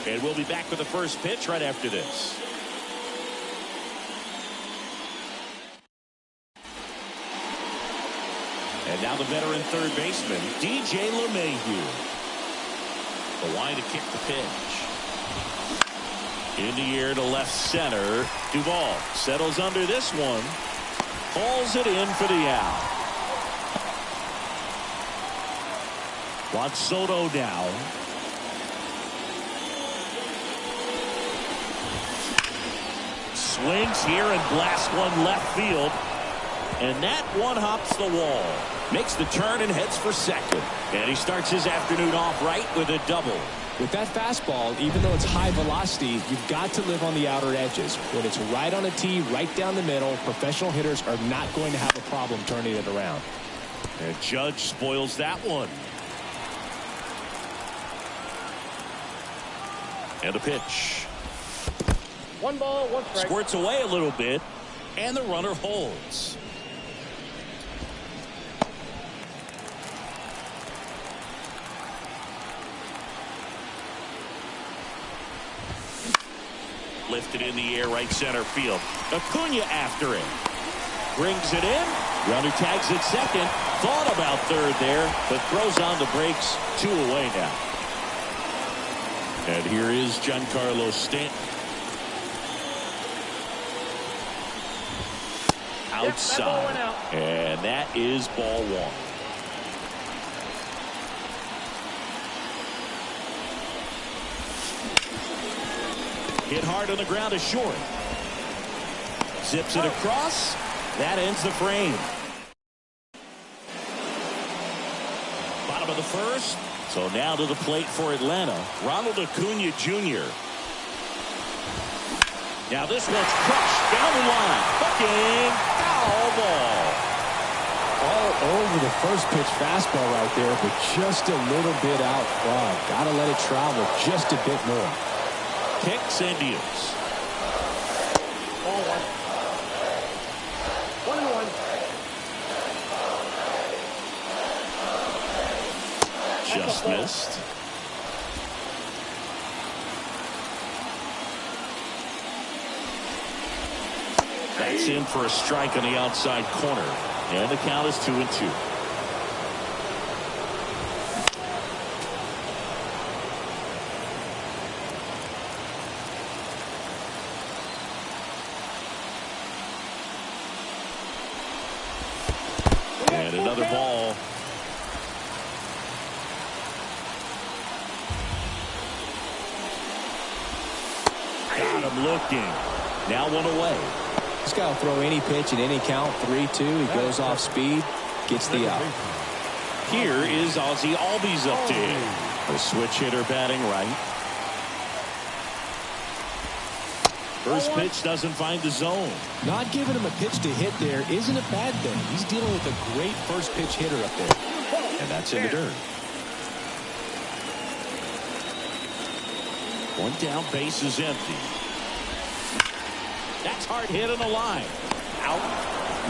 And we'll be back with the first pitch right after this. And now the veteran third baseman, DJ LeMahieu. The line to kick the pitch. In the air to left center. Duvall settles under this one. Hauls it in for the out. Juan Soto down. Swings here and blasts one left field. And that one hops the wall. Makes the turn and heads for second. And he starts his afternoon off right with a double. With that fastball, even though it's high velocity, you've got to live on the outer edges. When it's right on a tee, right down the middle, professional hitters are not going to have a problem turning it around. And Judge spoils that one. And a pitch. 1 ball, 1 strike. Squirts away a little bit, and the runner holds. Lifted in the air, right center field. Acuna after it. Brings it in. Runner tags at second. Thought about third there, but throws on the brakes. 2 away now. And here is Giancarlo Stanton. Outside. Out. And that is ball 1. Hit hard on the ground is short. Zips it across. That ends the frame. Bottom of the first. So now to the plate for Atlanta. Ronald Acuna Jr. Now this one's crushed down the line. Fucking foul ball. All over the first pitch fastball right there, but just a little bit out front. Got to let it travel just a bit more. Kicks and deals. Ball 1. 1-1. Just missed. That's in for a strike on the outside corner. And the count is 2-2. And another ball. Got him looking. Now 1 away. This guy will throw any pitch at any count. 3-2. He goes off speed. Gets the out. Here is Ozzie Albies up to him. The switch hitter batting right. First pitch doesn't find the zone. Not giving him a pitch to hit there isn't a bad thing. He's dealing with a great first pitch hitter up there. And that's in the dirt. 1 down, base is empty. That's hard hit on the line. Out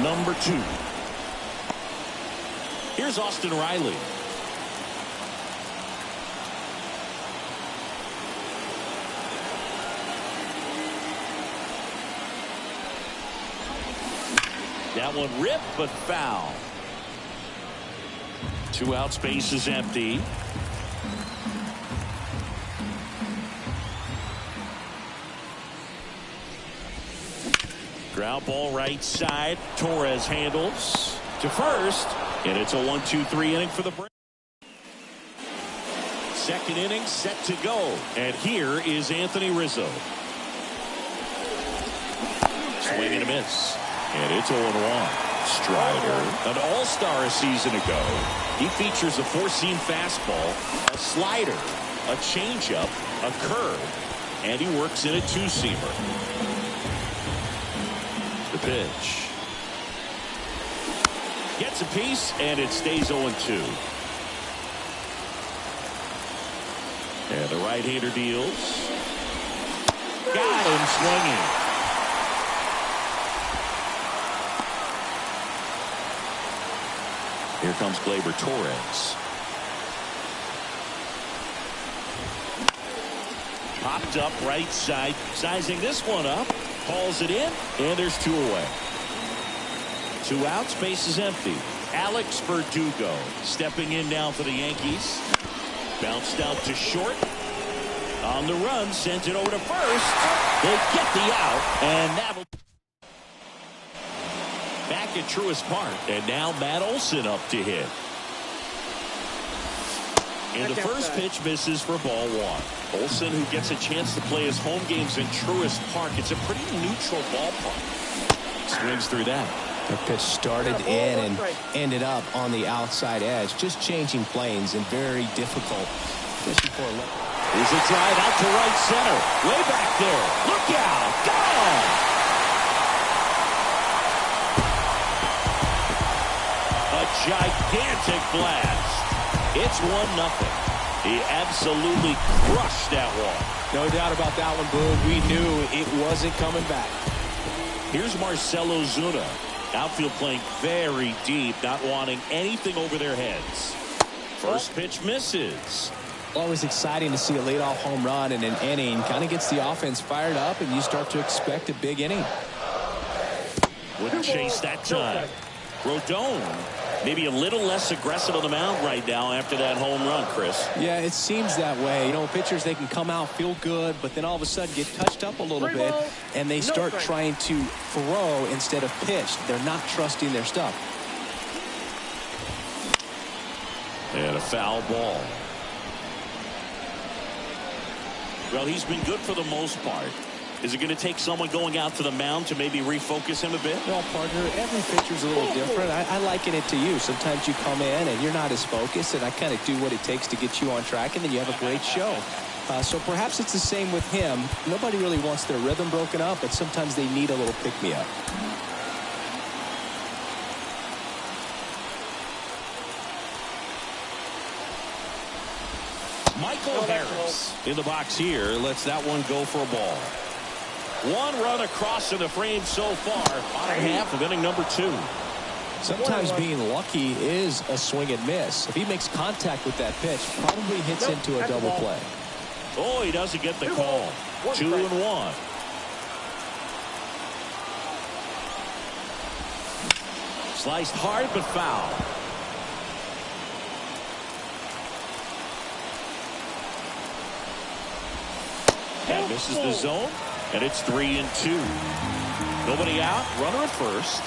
number 2. Here's Austin Riley. That one ripped but foul. 2 outs, base is empty. Ground ball right side. Torres handles to first. And it's a 1-2-3 inning for the Braves. Second inning set to go. And here is Anthony Rizzo. Swing and a miss. And it's 0-1. Strider, an all-star a season ago. He features a 4-seam fastball, a slider, a changeup, a curve, and he works in a 2-seamer. The pitch. Gets a piece, and it stays 0-2. And the right-hander deals. Got him swinging. Here comes Gleyber Torres. Popped up right side, sizing this one up, calls it in, and there's 2 away. 2 outs, base is empty. Alex Verdugo stepping in now for the Yankees. Bounced out to short. On the run, sends it over to first. They get the out, and that'll back at Truist Park, and now Matt Olson up to hit. And the first pitch misses for ball 1. Olson, who gets a chance to play his home games in Truist Park. It's a pretty neutral ballpark. Swings through that. The pitch started in and ended up on the outside edge, just changing planes and very difficult. Especially for Here's a drive out to right center. Way back there. Look out. Gone. A gigantic blast. It's 1-0. He absolutely crushed that one. No doubt about that one, Boone. We knew it wasn't coming back. Here's Marcell Ozuna. Outfield playing very deep, not wanting anything over their heads. First pitch misses. Always exciting to see a leadoff home run in an inning. Kind of gets the offense fired up, and you start to expect a big inning. Wouldn't chase that time. Rodon maybe a little less aggressive on the mound right now after that home run, Chris. Yeah, it seems that way. You know, pitchers, they can come out, feel good, but then all of a sudden get touched up a little bit, and they start trying to throw instead of pitch. They're not trusting their stuff. And a foul ball. Well, he's been good for the most part. Is it going to take someone going out to the mound to maybe refocus him a bit? Well, partner, every pitcher's a little different. I liken it to you. Sometimes you come in and you're not as focused, and I kind of do what it takes to get you on track, and then you have a great show. So perhaps it's the same with him. Nobody really wants their rhythm broken up, but sometimes they need a little pick-me-up. Michael Harris in the box here lets that one go for a ball. 1 run across in the frame so far. Bottom half of inning number 2. Sometimes being lucky is a swing and miss. If he makes contact with that pitch, probably hits into a double play. Oh, he doesn't get the call. 2-1. Sliced hard but foul. That misses the zone, and it's 3-2. Nobody out, runner at first.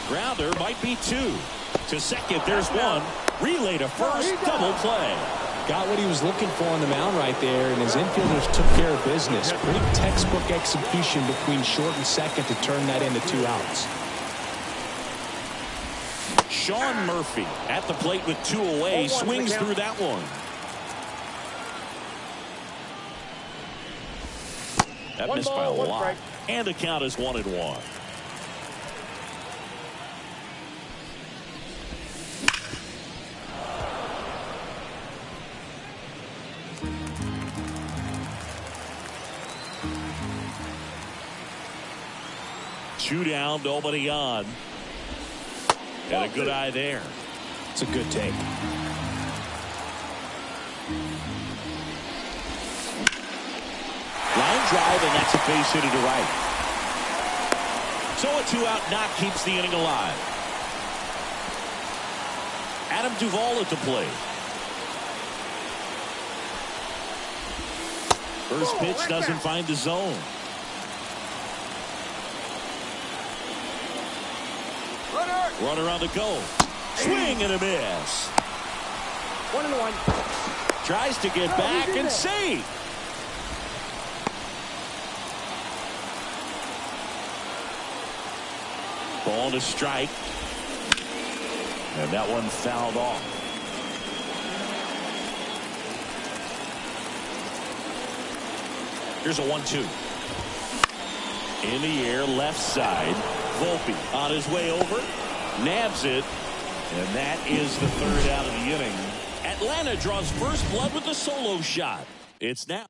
Grounder might be 2. To second, there's 1. Relay to first, double play. Got what he was looking for on the mound right there, and his infielders took care of business. Pretty textbook execution between short and second to turn that into 2 outs. Sean Murphy at the plate with 2 away, swings through that one. That missed by a lot. And the count is 1-1. Two down, nobody on. Got a good eye there. It's a good take. Line drive, and that's a base hit to right. So a 2-out knock keeps the inning alive. Adam Duvall at the plate. First pitch doesn't find the zone. Runner on the go. Swing and a miss. 1-1. Tries to get back and save. Ball to strike. And that one fouled off. Here's a 1-2. In the air, left side. Volpe on his way over. Nabs it. And that is the 3rd out of the inning. Atlanta draws first blood with the solo shot. It's now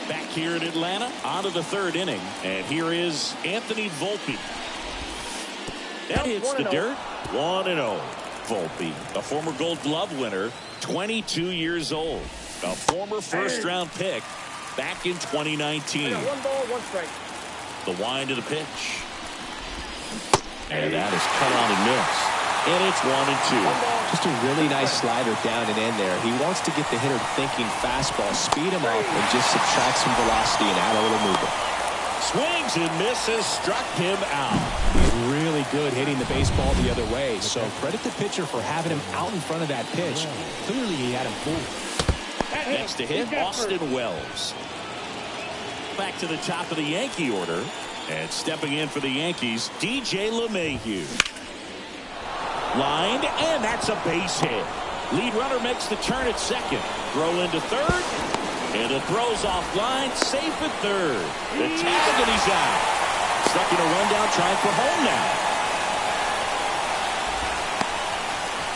back here in Atlanta, on to the third inning. And here is Anthony Volpe. That hits the dirt. 1-0. Volpe, a former Gold Glove winner, 22 years old. A former first-round pick back in 2019. 1 ball, 1 strike. The wind of the pitch. And that is cut on and missed. And it's 1-2. Just a really nice slider down and in there. He wants to get the hitter thinking fastball, speed him up, and just subtract some velocity and add a little movement. Swings and misses, struck him out. He's really good hitting the baseball the other way, so credit the pitcher for having him out in front of that pitch. Clearly he had him fooled. Next to hit, Austin Wells. Back to the top of the Yankee order. And stepping in for the Yankees, DJ LeMahieu. Lined, and that's a base hit. Lead runner makes the turn at second. Throw into third. And it throws offline, safe at third. The tag, and he's out. Stuck in a rundown, trying for home now.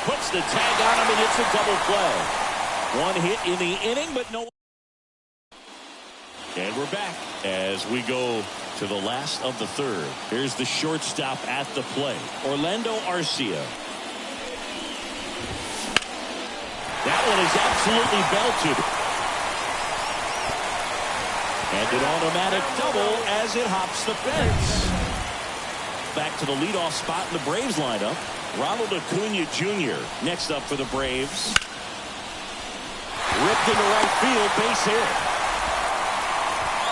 Puts the tag on him, and it's a double play. One hit in the inning, but no. And we're back as we go to the last of the third. Here's the shortstop at the plate, Orlando Arcia. That one is absolutely belted. And an automatic double as it hops the fence. Back to the leadoff spot in the Braves lineup. Ronald Acuna Jr. next up for the Braves. Ripped into right field, base hit.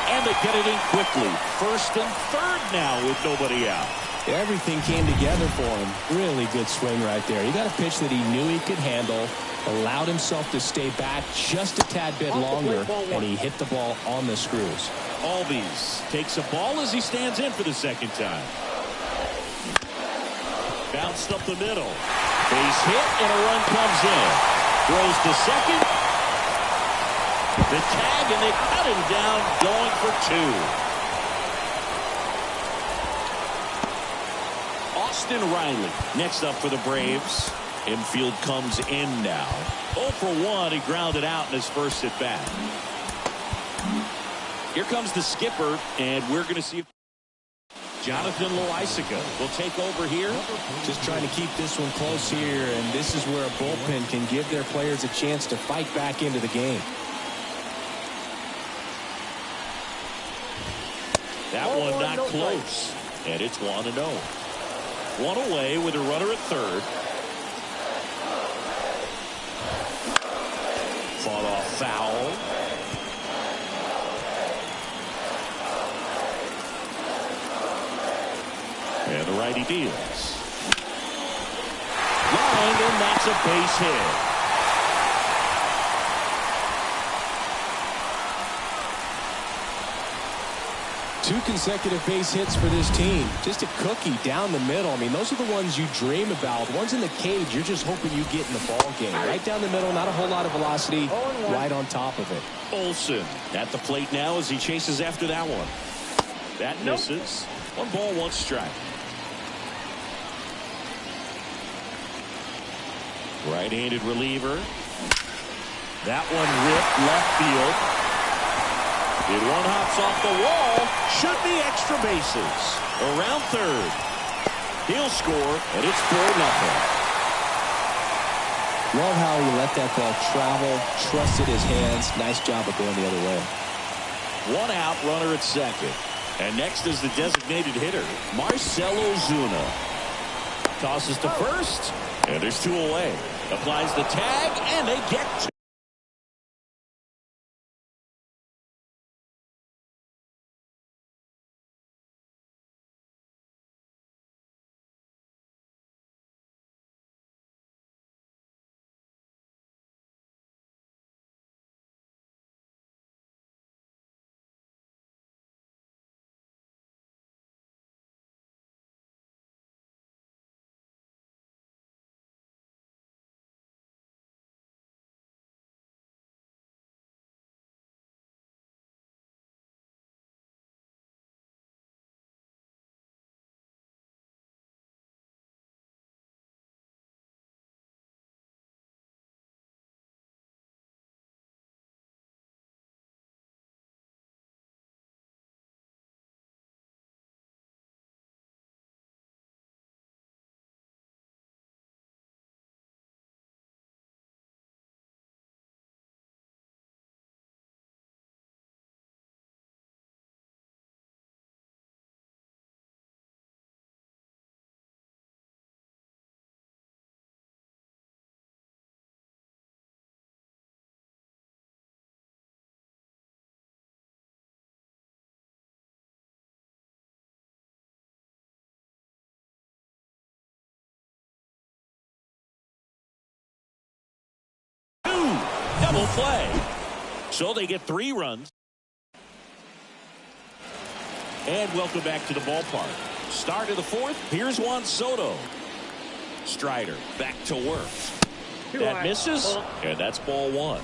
And they get it in quickly. First and third now with nobody out. Everything came together for him. Really good swing right there. He got a pitch that he knew he could handle, allowed himself to stay back just a tad bit longer, and he hit the ball on the screws. Albies takes a ball as he stands in for the second time. Bounced up the middle. Base hit, and a run comes in. Throws to second. The tag, and they cut him down, going for 2. Austin Riley next up for the Braves. Infield comes in now. 0 for 1. He grounded out in his first at bat. Here comes the skipper, and we're going to see if Jonathan Loaisiga will take over here. Just trying to keep this one close here, and this is where a bullpen can give their players a chance to fight back into the game. That one not close, and it's 1-0. One away with a runner at third. Fought off foul. And the righty deals. Lined, and that's a base hit. Two consecutive base hits for this team. Just a cookie down the middle. I mean, those are the ones you dream about. Ones in the cage, you're just hoping you get in the ball game. Right down the middle, not a whole lot of velocity, right on top of it. Olsen at the plate now as he chases after that one. That misses. 1 ball, 1 strike. Right-handed reliever. That one ripped left field. It one hops off the wall. Should be extra bases. Around third. He'll score, and it's 4-0. Love how he let that ball travel, trusted his hands. Nice job of going the other way. 1 out, runner at second. And next is the designated hitter, Marcell Ozuna. Tosses to first, and there's 2 away. Applies the tag, and they get 2. Double play. So they get 3 runs. And welcome back to the ballpark. Start of the 4th. Here's Juan Soto. Strider back to work. That misses. And that's ball 1.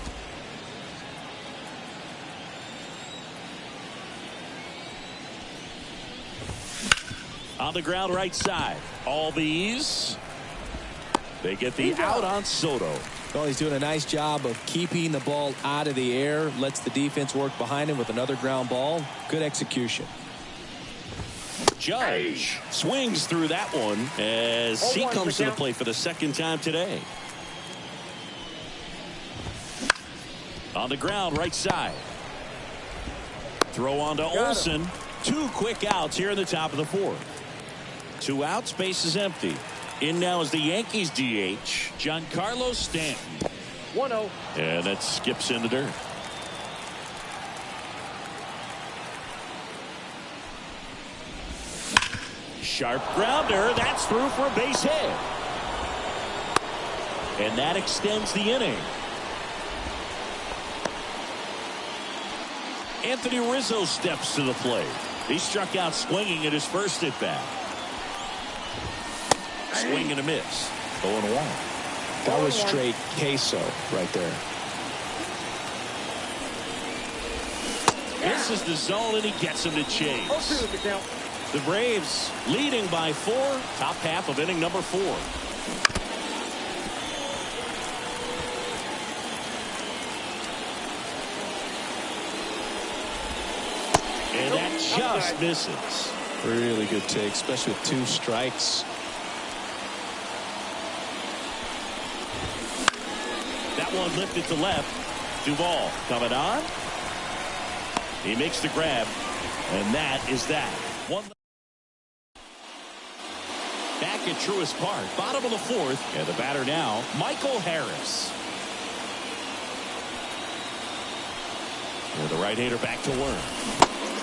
On the ground right side. All these. They get the out on Soto. Well, he's doing a nice job of keeping the ball out of the air. Lets the defense work behind him with another ground ball. Good execution. Judge swings through that one as he comes to the plate for the 2nd time today. On the ground right side. Throw on to Olsen. 2 quick outs here in the top of the 4th. 2 outs, base is empty. In now is the Yankees DH, Giancarlo Stanton. 1-0. And that skips in the dirt. Sharp grounder. That's through for a base hit. And that extends the inning. Anthony Rizzo steps to the plate. He struck out swinging at his first at bat. Swing and a miss. 0-1. That was straight queso right there. This is the zone, and he gets him to chase. The Braves leading by 4. Top half of inning number 4. And that just misses. Really good take, especially with 2 strikes. That one lifted to left. Duvall coming on. He makes the grab. And that is that. One. Back at Truist Park. Bottom of the 4th. And the batter now, Michael Harris. And the right-hander back to work.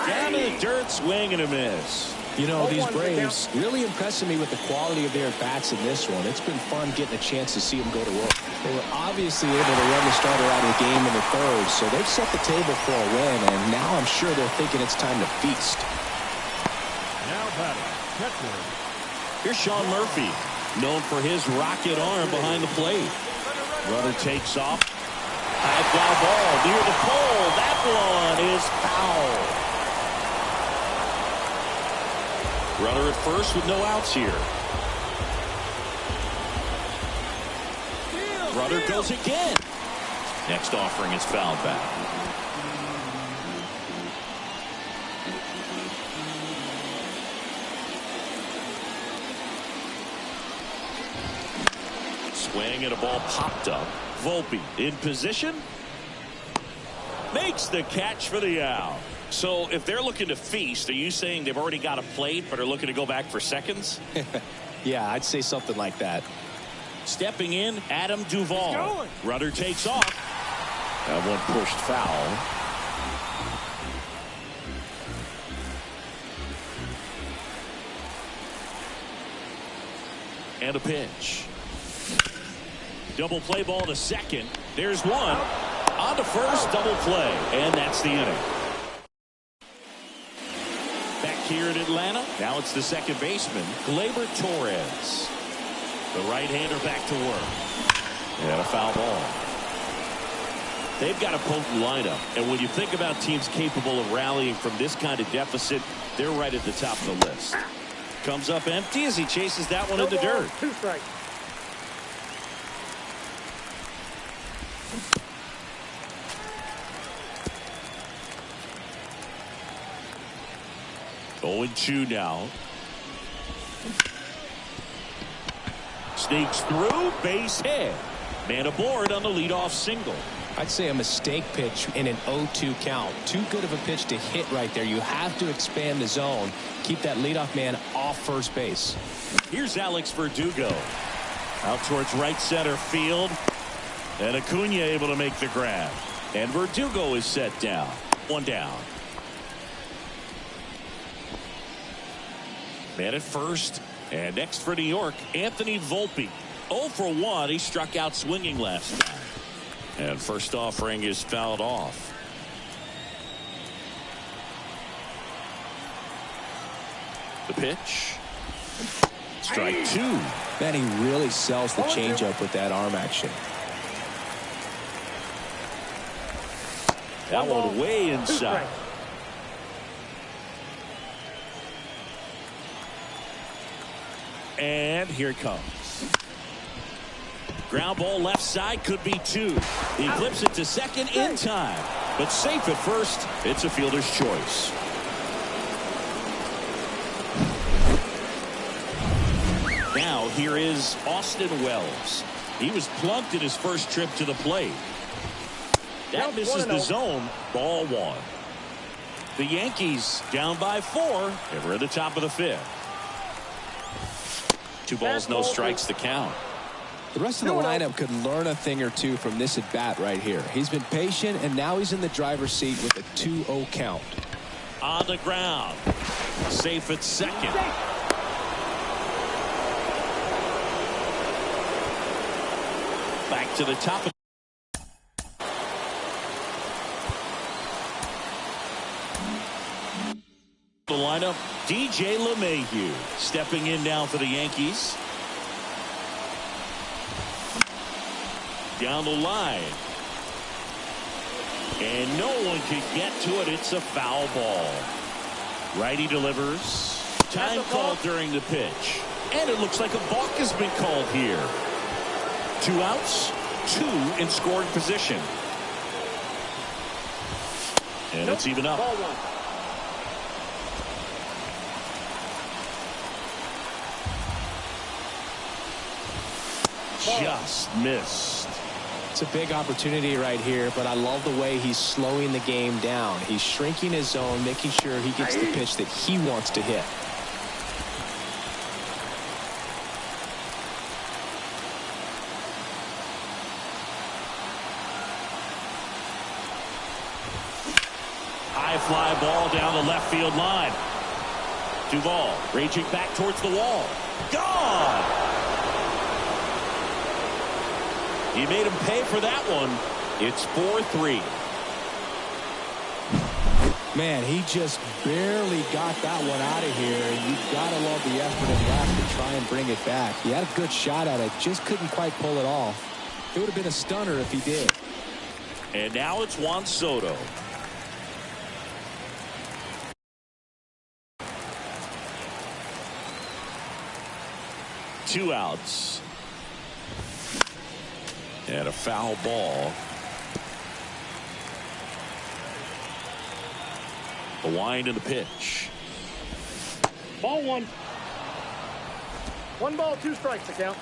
Down to the dirt, swing and a miss. You know, these Braves really impressing me with the quality of their bats in this one. It's been fun getting a chance to see them go to work. They were obviously able to run the starter out of the game in the 3rd, so they've set the table for a win, and now I'm sure they're thinking it's time to feast. Now batting, catcher. Here's Sean Murphy, known for his rocket arm behind the plate. Runner takes off. High fly ball near the pole. That one is foul. Runner at first with no outs here. Runner goes again. Next offering is fouled back. Swing and a ball popped up. Volpe in position. Makes the catch for the out. So if they're looking to feast, are you saying they've already got a plate but are looking to go back for seconds? Yeah, I'd say something like that. Stepping in, Adam Duvall. Runner takes off. That one pushed foul. And a pitch. Double play ball to second. There's one. On to first, double play. And that's the inning. Back here in Atlanta. Now it's the second baseman, Gleyber Torres. The right-hander back to work. And a foul ball. They've got a potent lineup. And when you think about teams capable of rallying from this kind of deficit, they're right at the top of the list. Comes up empty as he chases that one in the dirt. 2 strikes. Oh, and 2 now. Sneaks through, base hit. Man aboard on the leadoff single. I'd say a mistake pitch in an 0-2 count. Too good of a pitch to hit right there. You have to expand the zone. Keep that leadoff man off first base. Here's Alex Verdugo. Out towards right center field. And Acuna able to make the grab. And Verdugo is set down. 1 down. Man at first. And next for New York, Anthony Volpe. 0 for 1. He struck out swinging last time. And first offering is fouled off. The pitch. Strike two. Man, he really sells the changeup with that arm action. That one way inside. And here it comes. Ground ball left side, could be two. He clips it to second in time. But safe at first. It's a fielder's choice. Now here is Austin Wells. He was plunked in his first trip to the plate. That misses the zone. Ball one. The Yankees down by 4. And we're at the top of the 5th. 2 balls, no strikes to count. The rest of the lineup could learn a thing or two from this at bat right here. He's been patient, and now he's in the driver's seat with a 2-0 count. On the ground. Safe at second. Back to the top of the lineup. DJ LeMahieu stepping in now for the Yankees. Down the line. And no one can get to it. It's a foul ball. Righty delivers. Time called during the pitch. And it looks like a balk has been called here. 2 outs, 2 in scoring position. And it's even up. Ball one. Just missed. It's a big opportunity right here, but I love the way he's slowing the game down. He's shrinking his zone, making sure he gets the pitch that he wants to hit. High fly ball down the left field line. Duvall raging back towards the wall. Gone! He made him pay for that one. It's 4-3. Man, he just barely got that one out of here. You've got to love the effort and left to try and bring it back. He had a good shot at it, just couldn't quite pull it off. It would have been a stunner if he did. And now it's Juan Soto. Two outs. And a foul ball. The wind and the pitch. Ball one. 1 ball, 2 strikes to count.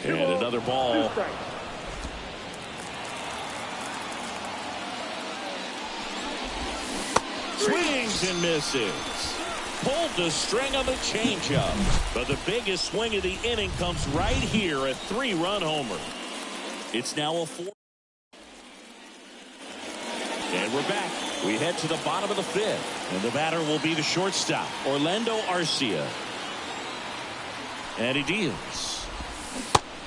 And another ball. 2 strikes. Swings and misses. Pulled the string on the changeup. But the biggest swing of the inning comes right here, a 3-run homer. It's now a 4. And we're back. We head to the bottom of the 5th. And the batter will be the shortstop, Orlando Arcia. And he deals.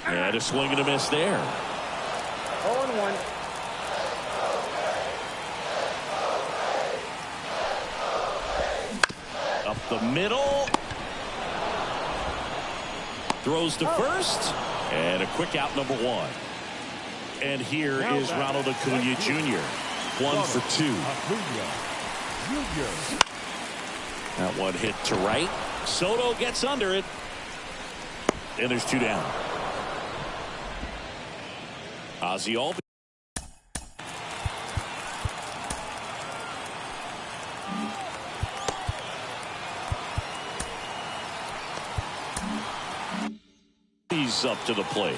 And a swing and a miss there. 0-1. Up the middle. Throws to first. And a quick out, number 1. And here is Ronald Acuna Jr. 1 for 2. That one hit to right. Soto gets under it. And there's 2 down. Ozzie Albies. He's up to the plate.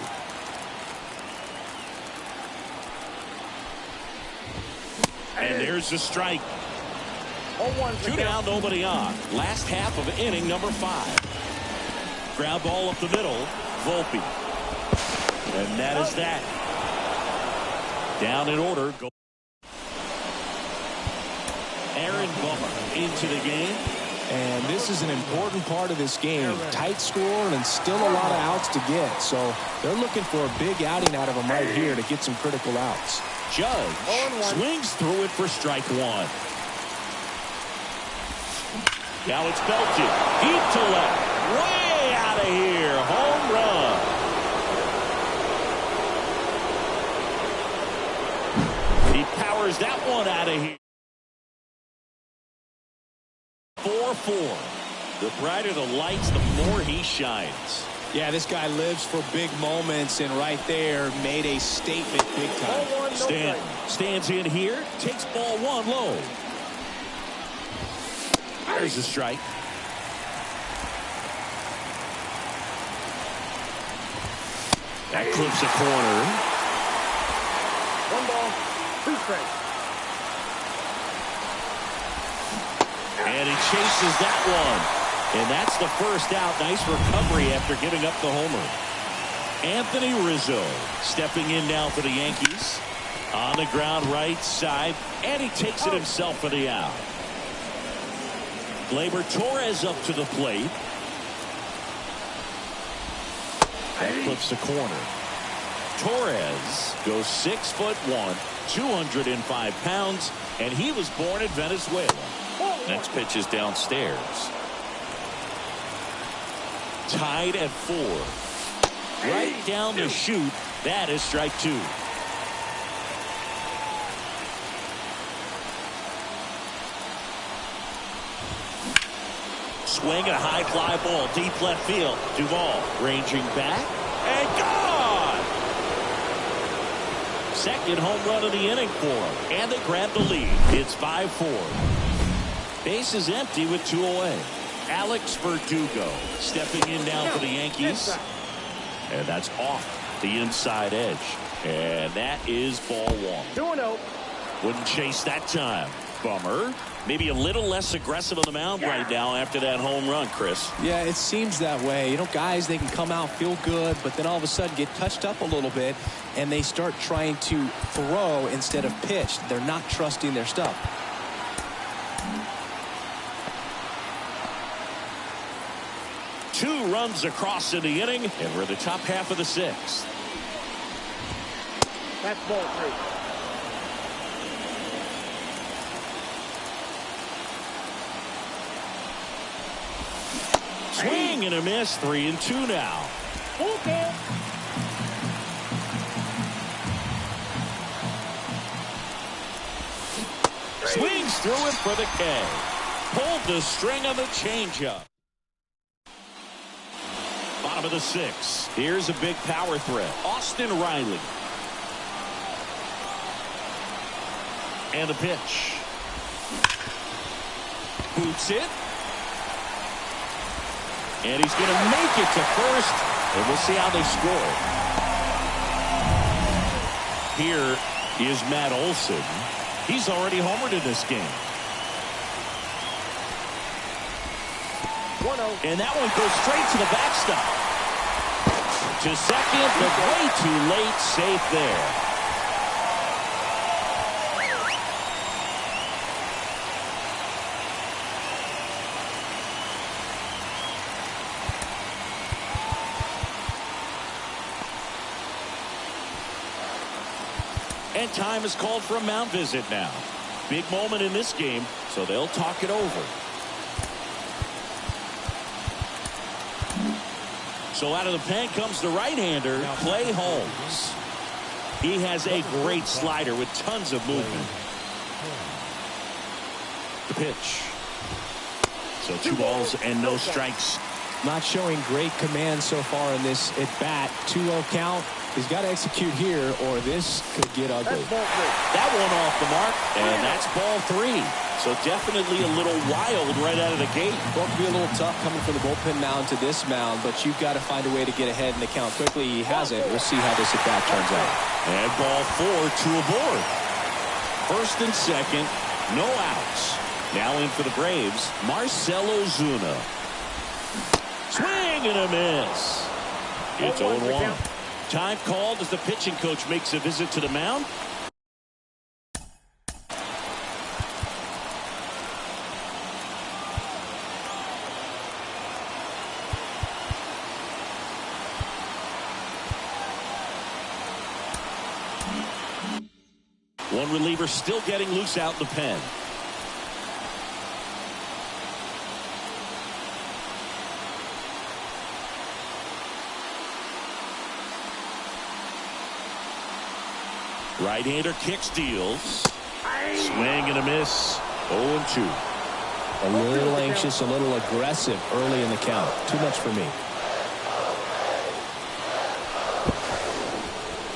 And there's the strike. 2 down, nobody on. Last half of inning number 5. Ground ball up the middle. Volpe. And that is that. Down in order. Aaron Bummer into the game. And this this is an important part of this game. Tight score and still a lot of outs to get. So they're looking for a big outing out of him right here to get some critical outs. Judge swings through it for strike one. Now it's belted deep to left. Way out of here. Home run. He powers that one out of here. 4-4. The brighter the lights, the more he shines. Yeah, this guy lives for big moments, and right there made a statement big time. Stanton stands in here, takes ball one low. There's a strike. That clips a corner. 1 ball, 2 strikes. And he chases that one. And that's the first out. Nice recovery after giving up the homer. Anthony Rizzo stepping in now for the Yankees. On the ground right side. And he takes it himself for the out. Gleyber Torres up to the plate. That clips the corner. Torres goes 6'1", 205 pounds, and he was born in Venezuela. Next pitch is downstairs. Tied at 4. Right down the chute. That is strike 2. Swing and a high fly ball deep left field. Duvall ranging back and gone. Second home run of the inning for him, and they grab the lead. It's 5-4. Base is empty with 2 away. Alex Verdugo stepping in now for the Yankees, and that's off the inside edge, and that is ball 1. 2-0. Wouldn't chase that time. Bummer. Maybe a little less aggressive on the mound right now after that home run, Chris. Yeah, it seems that way. You know, guys, they can come out, feel good, but then all of a sudden get touched up a little bit, and they start trying to throw instead of pitch. They're not trusting their stuff. Two runs across in the inning, and we're in the top half of the 6th. That's ball 3. Swing and a miss. 3-2 now. Okay. Swings through it for the K. Pulled the string of the changeup. Bottom of the 6th. Here's a big power threat. Austin Riley. And the pitch. Boots it. And he's going to make it to first. And we'll see how they score. Here is Matt Olson. He's already homered in this game. 1-0. And that one goes straight to the backstop. To second, but way too late. Safe there. And time is called for a mound visit now. Big moment in this game, so they'll talk it over. So out of the pen comes the right-hander, Clay Holmes. He has a great slider with tons of movement. The pitch. So 2 balls and no strikes. Not showing great command so far in this at-bat. 2-0 count. He's got to execute here, or this could get ugly. That one off the mark, and that's ball 3. So definitely a little wild right out of the gate. Well, it could be a little tough coming from the bullpen mound to this mound, but you've got to find a way to get ahead in the count quickly. He has it. We'll see how this at-bat turns out. And ball 4, 2 aboard. First and second, no outs. Now in for the Braves, Marcell Ozuna. Swing and a miss. It's 0-1. Time called as the pitching coach makes a visit to the mound. One reliever still getting loose out in the pen. Right-hander kicks, deals. Swing and a miss. 0-2. A little anxious, a little aggressive early in the count. Too much for me.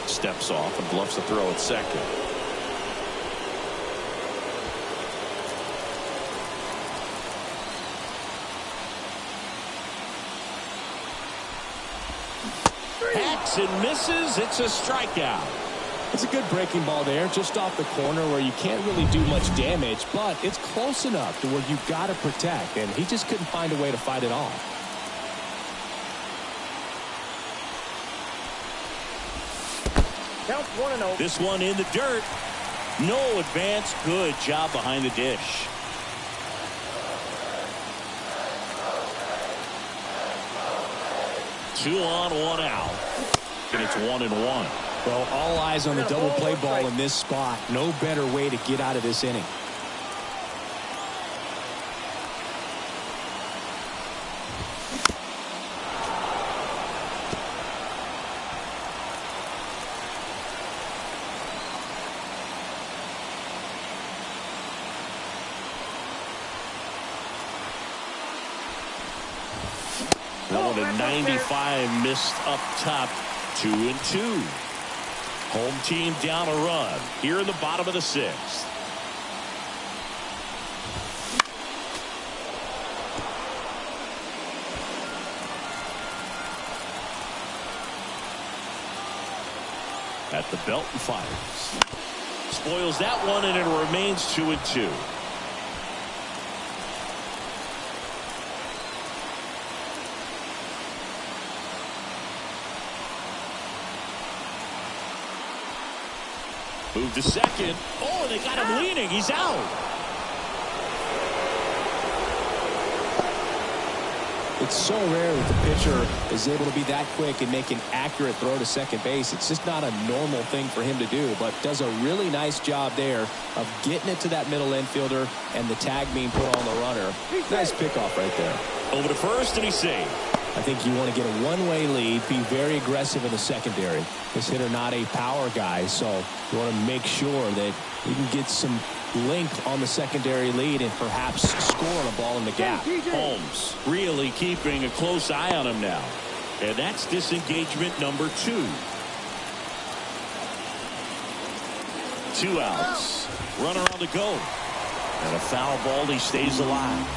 Steps off and bluffs the throw at second. Hacks and misses. It's a strikeout. It's a good breaking ball there, just off the corner where you can't really do much damage, but it's close enough to where you've got to protect, and he just couldn't find a way to fight it off. Count 1-0. This one in the dirt. No advance. Good job behind the dish. Two on, one out. And it's 1-1. Well, all eyes on the double play ball in this spot. No better way to get out of this inning. One and 95 missed up top. 2-2. Home team down a run here in the bottom of the sixth. At the belt and fires. Spoils that one, and it remains 2-2. Move to second. Oh, they got him leaning. He's out. It's so rare that the pitcher is able to be that quick and make an accurate throw to second base. It's just not a normal thing for him to do, but does a really nice job there of getting it to that middle infielder and the tag being put on the runner. Nice pickoff right there. Over to first, and he's saved. I think you want to get a one-way lead, be very aggressive in the secondary. This hitter not a power guy, so you want to make sure that you can get some length on the secondary lead and perhaps score on a ball in the gap. Holmes really keeping a close eye on him now. And that's disengagement number 2. 2 outs. Runner on the go. And a foul ball. He stays alive.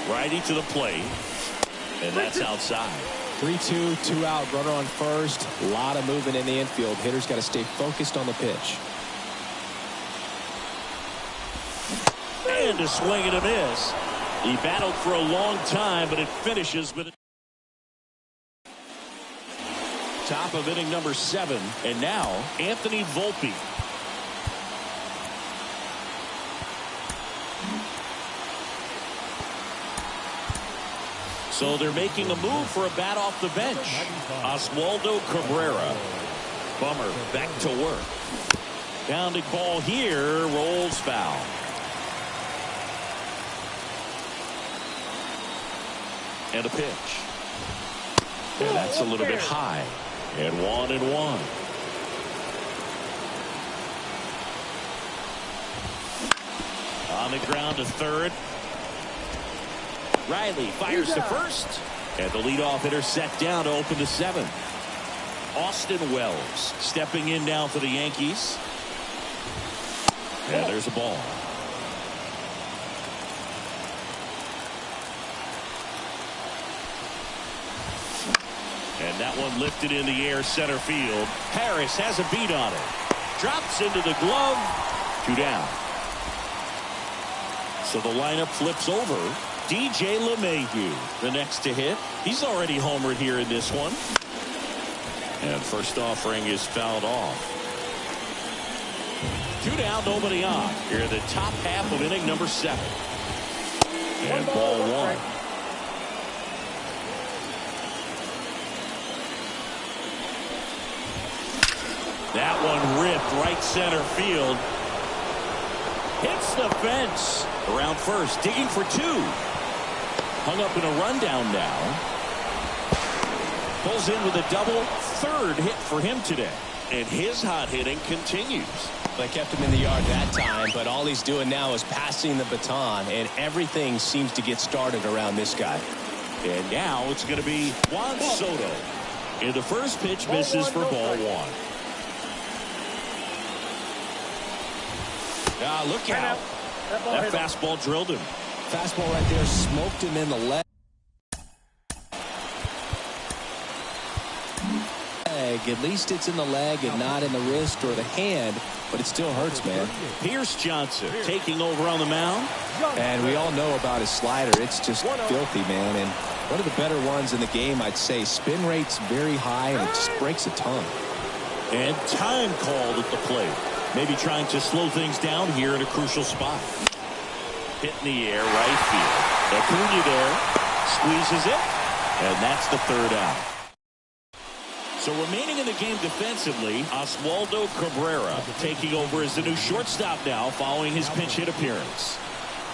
Righty to the plate. And that's outside. 3-2, 2 out, runner on first. A lot of movement in the infield. Hitter's got to stay focused on the pitch. And a swing and a miss. He battled for a long time, but it finishes with a top of inning number 7. And now Anthony Volpe. So they're making a move for a bat off the bench. Oswaldo Cabrera. Bummer back to work. Pounding ball here, rolls foul. And a pitch. And that's a little bit high. And 1-1. On the ground to third. Riley fires to first. And the leadoff hitter set down to open the 7th. Austin Wells stepping in now for the Yankees. And there's a ball. And that one lifted in the air center field. Harris has a beat on it. Drops into the glove. 2 down. So the lineup flips over. DJ LeMahieu, the next to hit. He's already homered here in this one. And first offering is fouled off. 2 down, nobody on. Here in the top half of inning number 7. And ball 1. That one ripped right center field. Hits the fence. Around first, digging for two. Hung up in a rundown now. Pulls in with a double. Third hit for him today. And his hot hitting continues. They kept him in the yard that time, but all he's doing now is passing the baton, and everything seems to get started around this guy. And now it's going to be Juan Soto. And the first pitch misses for ball one. Ah, look out. That fastball drilled him. Fastball right there smoked him in the leg. At least it's in the leg and not in the wrist or the hand, but it still hurts, man. Pierce Johnson taking over on the mound. And we all know about his slider. It's just filthy, man. And one of the better ones in the game, I'd say. Spin rate's very high, and it just breaks a ton. And time called at the plate. Maybe trying to slow things down here in a crucial spot. Hit in the air, right field. Acuna there. Squeezes it. And that's the third out. So remaining in the game defensively, Oswaldo Cabrera taking over as the new shortstop now following his pinch hit appearance.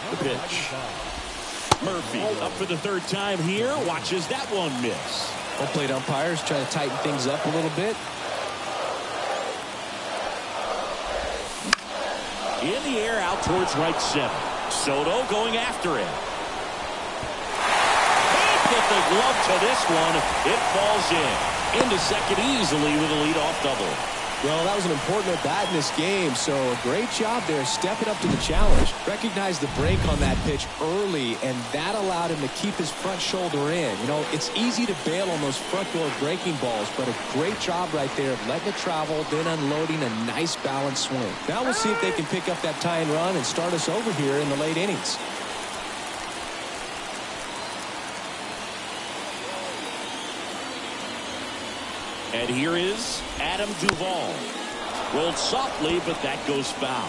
The pitch. Murphy up for the third time here. Watches that one miss. Home plate umpires try to tighten things up a little bit. In the air out towards right center. Soto going after it. Can't get the glove to this one. It falls in. Into second easily with a leadoff double. Well, that was an important at-bat in this game, so a great job there stepping up to the challenge. Recognized the break on that pitch early, and that allowed him to keep his front shoulder in. You know, it's easy to bail on those front-door breaking balls, but a great job right there of letting it travel, then unloading a nice balanced swing. Now we'll see if they can pick up that tying run and start us over here in the late innings. And here is Adam Duvall. Rolled softly, but that goes foul.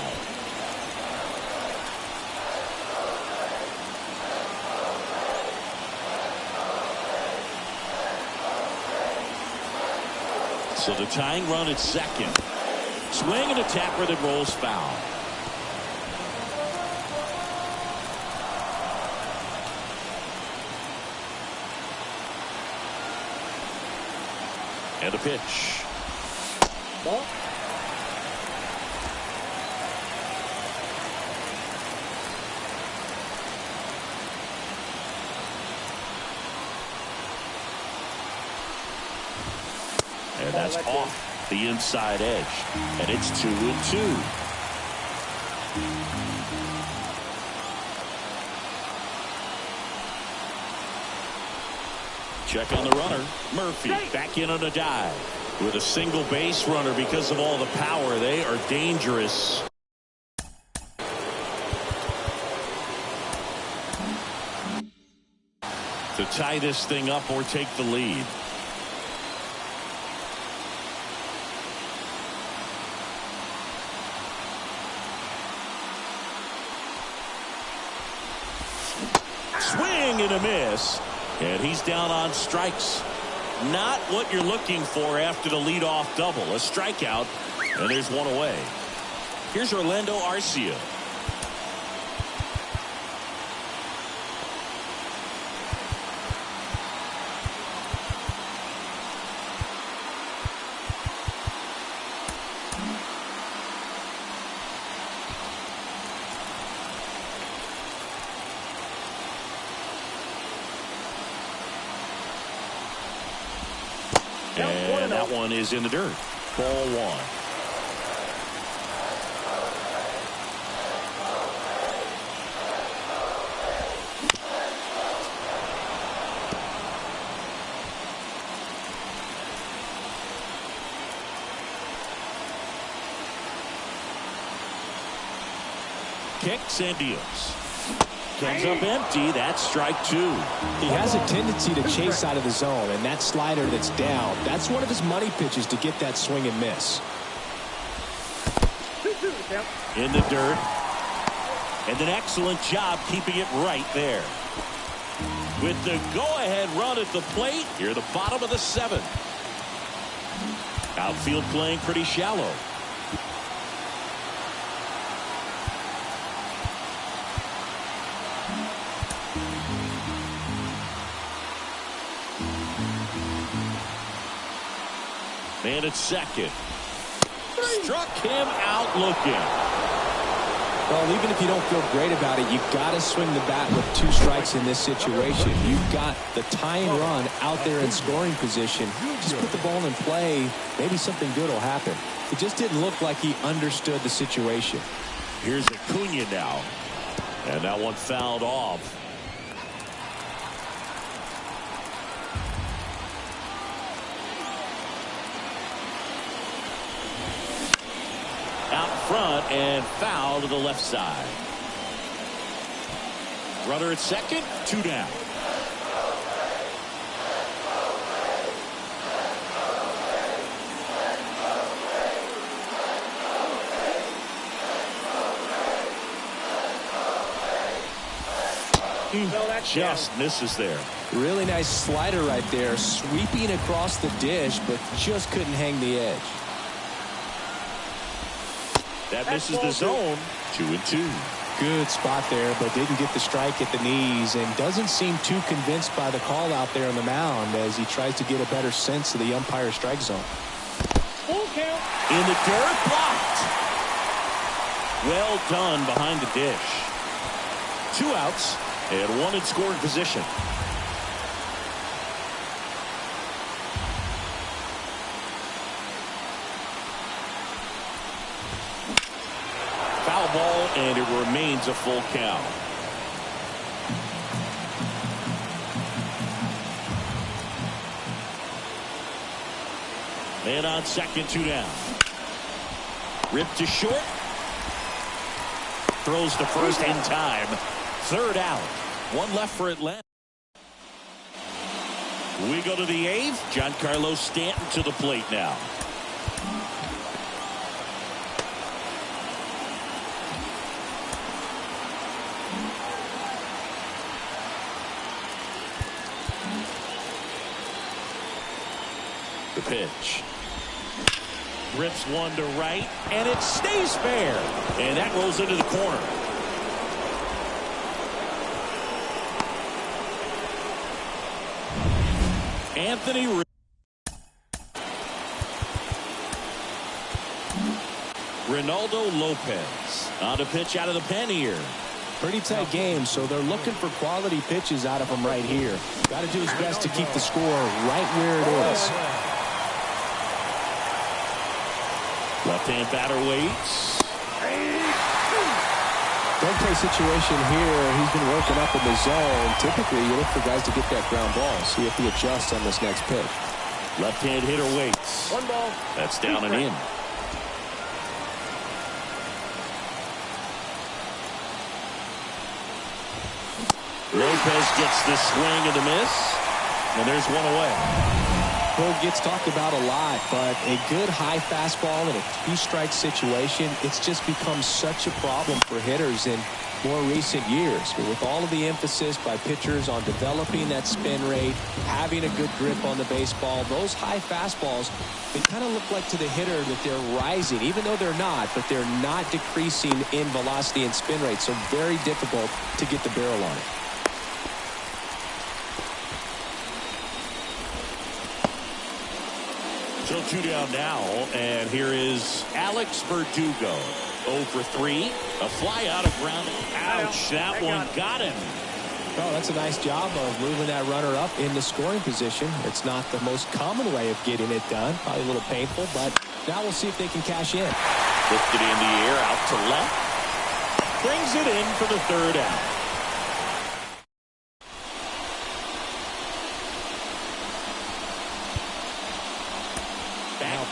So the tying run at second. Swing and a tapper that rolls foul. And a pitch. Ball. And that's off the inside edge. And it's 2-2. Check on the runner. Murphy back in on a dive with a single base runner. Because of all the power, they are dangerous. To tie this thing up or take the lead. Swing and a miss. And he's down on strikes. Not what you're looking for after the leadoff double. A strikeout, and there's one away. Here's Orlando Arcia. And that one is in the dirt. Ball one. Kicks and deals. Comes up empty. That's strike two. He has a tendency to chase out of the zone, and that slider that's down, that's one of his money pitches to get that swing and miss. In the dirt. And an excellent job keeping it right there. With the go-ahead run at the plate, here at the bottom of the seventh. Outfield playing pretty shallow. Man at second. Struck him out looking. Well, even if you don't feel great about it, you've got to swing the bat with 2 strikes in this situation. You've got the tying run out there in scoring position. Just put the ball in play. Maybe something good will happen. It just didn't look like he understood the situation. Here's Acuna now. And that one fouled off. Out front and foul to the left side. Runner at second, 2 down. Just misses there. Really nice slider right there, sweeping across the dish, but just couldn't hang the edge. That misses the zone. 2-2. Good spot there, but didn't get the strike at the knees, and doesn't seem too convinced by the call out there on the mound as he tries to get a better sense of the umpire strike zone. Full count. In the dirt, blocked. Well done behind the dish. 2 outs and 1 in scoring position. Foul ball, and it remains a full count. Man on second, 2 down. Ripped to short. Throws to first in time. 3rd out. 1 left for Atlanta. We go to the 8th. Giancarlo Stanton to the plate now. The pitch. Rips one to right, and it stays fair. And that rolls into the corner. Anthony Ronaldo Lopez on a pitch out of the pen here. Pretty tight game, so they're looking for quality pitches out of him right here. Got to do his best to keep the score right where it is. Left-hand batter waits. Don't play situation here. He's been working up in the zone. Typically, you look for guys to get that ground ball. See if he adjusts on this next pitch. Left-hand hitter waits. 1 ball. That's down and in. Lopez gets the swing and the miss. And there's 1 away. Bird gets talked about a lot, but a good high fastball in a 2-strike situation, it's just become such a problem for hitters in more recent years. But with all of the emphasis by pitchers on developing that spin rate, having a good grip on the baseball, those high fastballs, they kind of look like to the hitter that they're rising, even though they're not, but they're not decreasing in velocity and spin rate. So very difficult to get the barrel on it. So 2 down now, and here is Alex Verdugo. 0 for 3. A fly out of ground. Ouch, that one got him. Oh, that's a nice job of moving that runner up into scoring position. It's not the most common way of getting it done. Probably a little painful, but now we'll see if they can cash in. Lifted in the air, out to left. Brings it in for the 3rd out.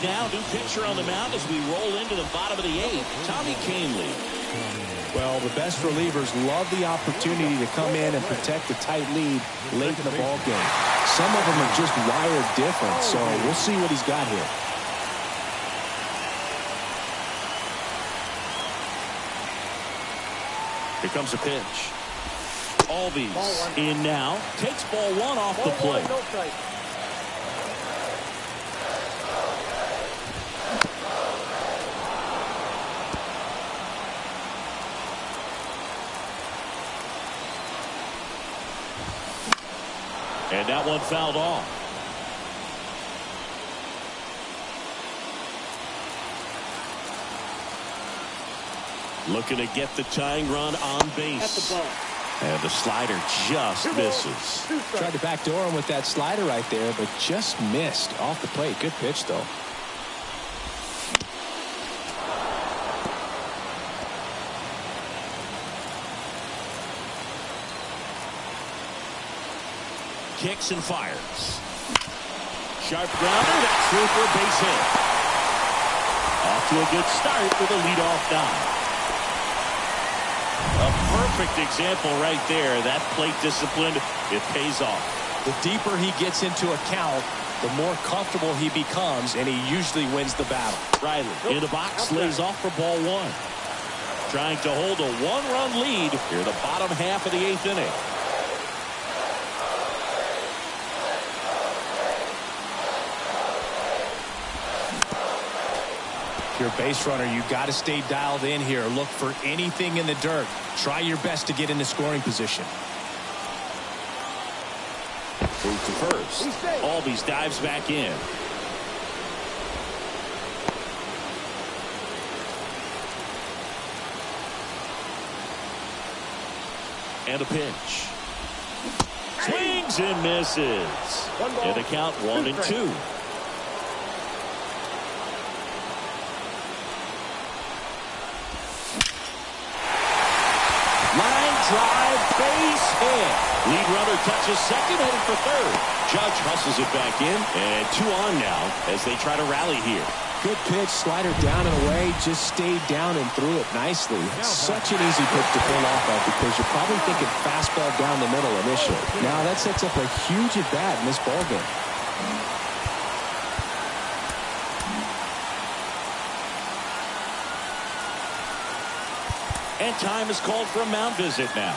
Now, new pitcher on the mound as we roll into the bottom of the 8th. Tommy Kahnle. Well, the best relievers love the opportunity to come in and protect a tight lead late in the ball game. Some of them are just wired different, so we'll see what he's got here. Here comes a pitch. Albies in now. Takes ball 1 off the plate. And that one fouled off. Looking to get the tying run on base. And the slider just misses. Tried to backdoor him with that slider right there, but just missed off the plate. Good pitch, though. Kicks and fires. Sharp grounder. That's through for a base hit. Off to a good start with a leadoff dive. A perfect example right there. That plate discipline, it pays off. The deeper he gets into a count, the more comfortable he becomes, and he usually wins the battle. Riley in the box, lays off for ball one. Trying to hold a one-run lead here in the bottom half of the 8th inning. If you're a base runner, you got to stay dialed in here. Look for anything in the dirt. Try your best to get into scoring position. Move to first. Albies dives back in. And a pitch. Swings and misses. And the count 1-2. Line drive, base hit. Lead runner touches second, heading for third. Judge hustles it back in, and 2 on now as they try to rally here. Good pitch, slider down and away, just stayed down and threw it nicely. Such an easy pitch to pull off of because you're probably thinking fastball down the middle initially. Now that sets up a huge at bat in this ballgame. And time is called for a mound visit now.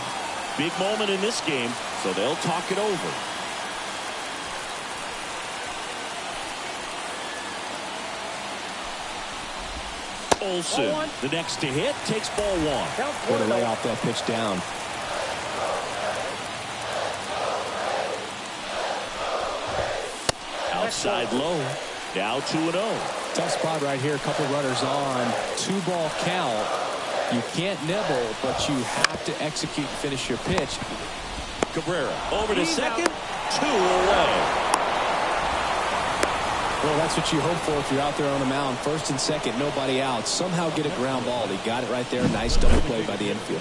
Big moment in this game, so they'll talk it over. Olsen, the next to hit, takes ball one. Way to lay off that pitch down. Outside low, now 2-0. Tough spot right here. A couple runners on. 2-ball count. You can't nibble, but you have to execute and finish your pitch. Cabrera over to second, 2 away. Well, that's what you hope for if you're out there on the mound. First and second, nobody out. Somehow get a ground ball. He got it right there. Nice double play by the infield.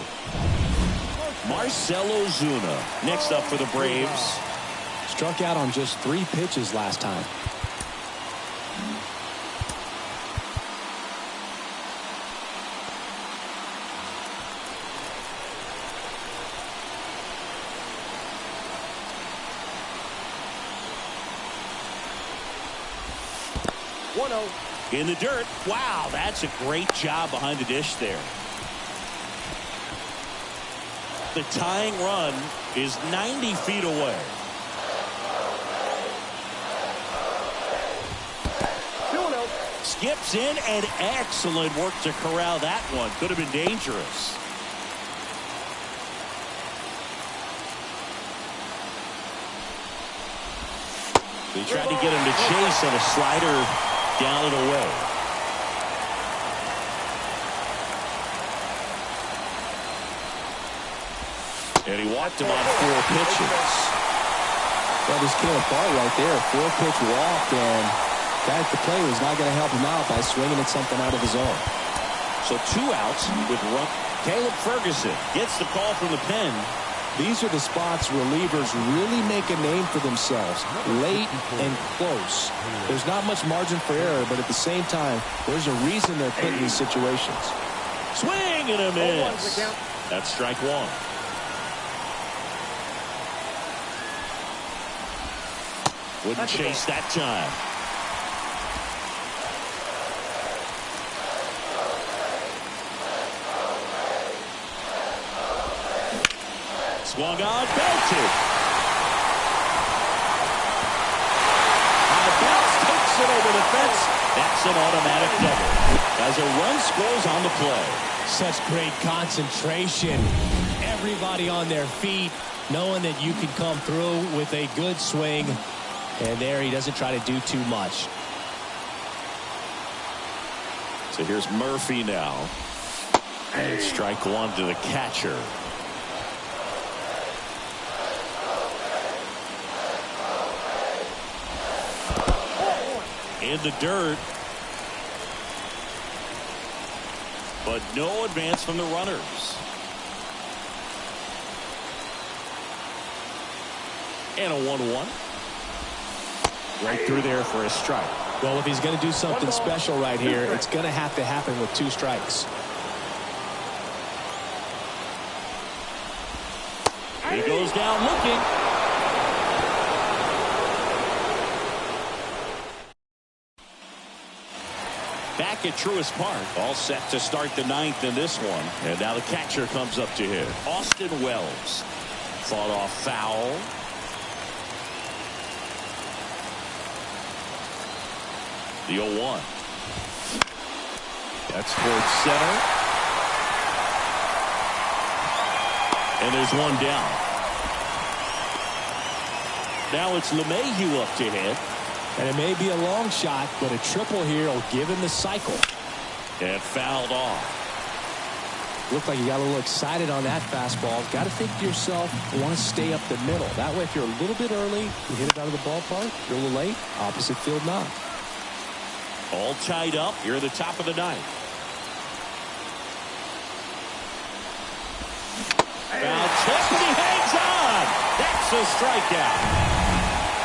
Marcell Ozuna next up for the Braves. Struck out on just 3 pitches last time. In the dirt. Wow, that's a great job behind the dish there. The tying run is 90 feet away. Skips in, and excellent work to corral that one. Could have been dangerous. They tried to get him to chase on a slider down and away. And he walked him on 4 pitches. That just came apart right there. 4-pitch walk, and guy at the plate was not going to help him out by swinging at something out of his zone. So 2 outs with run. Caleb Ferguson gets the call from the pen. These are the spots relievers really make a name for themselves. Late and close. There's not much margin for error, but at the same time, there's a reason they're put in these situations. Swing and a miss. That's strike 1. Wouldn't chase that time. Swung on, belted. High bounce takes it over the fence. That's an automatic double. As a run scores on the play. Such great concentration. Everybody on their feet. knowing that you can come through with a good swing, and there he doesn't try to do too much. So here's Murphy now. And strike one to the catcher. In the dirt. But no advance from the runners. And a 1-1. Right through there for a strike. Well, if he's going to do something special right here, it's going to have to happen with 2 strikes. He goes down looking. Back at Truist Park, all set to start the 9th in this one. And now the catcher comes up to hit. Austin Wells. Fought off foul. The 0-1. That's towards center. And there's one down. Now it's LeMahieu up to hit. And it may be a long shot, but a triple here will give him the cycle. And fouled off. Looked like you got a little excited on that fastball. Got to think to yourself, you want to stay up the middle. That way, if you're a little bit early, you hit it out of the ballpark. If you're a little late, opposite field knock. All tied up here at the top of the 9th. Foul tip, and he hangs on. That's a strikeout.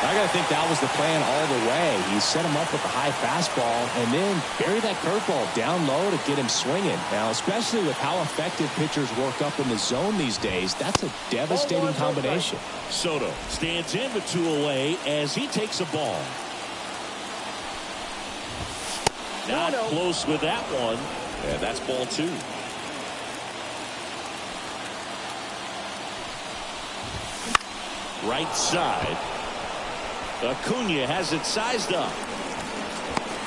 I got to think that was the plan all the way. He set him up with a high fastball and then bury that curveball down low to get him swinging. Now, especially with how effective pitchers work up in the zone these days, that's a devastating combination. Soto stands in with 2 away as he takes a ball. Not close with that one. And that's ball 2. Right side. Acuna has it sized up.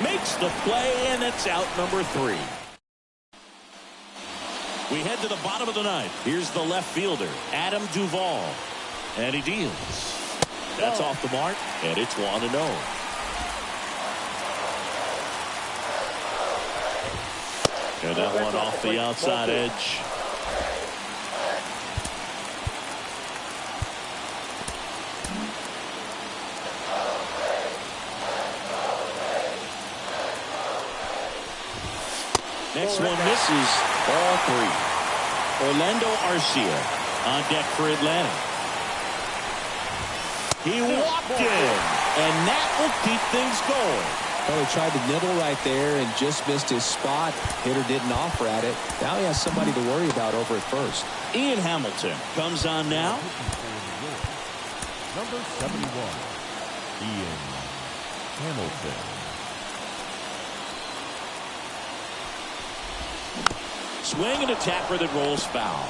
Makes the play, and it's out number 3. We head to the bottom of the 9th. Here's the left fielder, Adam Duvall. And he deals. That's off the mark, and it's 1-0. And that one off the outside edge. Next one misses all 3. Orlando Arcia on deck for Atlanta. He walked in, and that will keep things going. Well, he tried to nibble right there and just missed his spot. Hitter didn't offer at it. Now he has somebody to worry about over at first. Ian Hamilton comes on now. Number 71, Ian Hamilton. Swing and a tapper that rolls foul.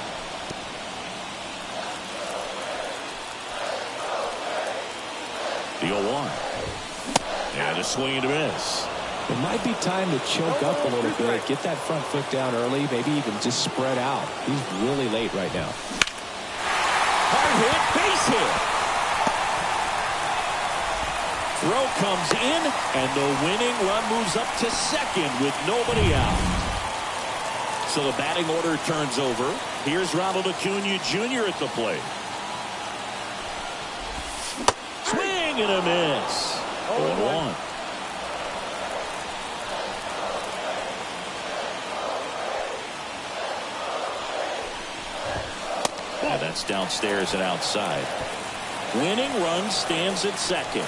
The 0-1. And a swing and a miss. It might be time to choke up a little bit, get that front foot down early, maybe even just spread out. He's really late right now. Hard hit, base hit. Throw comes in, and the winning run moves up to second with nobody out. So the batting order turns over. Here's Ronald Acuna Jr. at the plate. Swing and a miss. 0-1. And that's downstairs and outside. Winning run stands at second.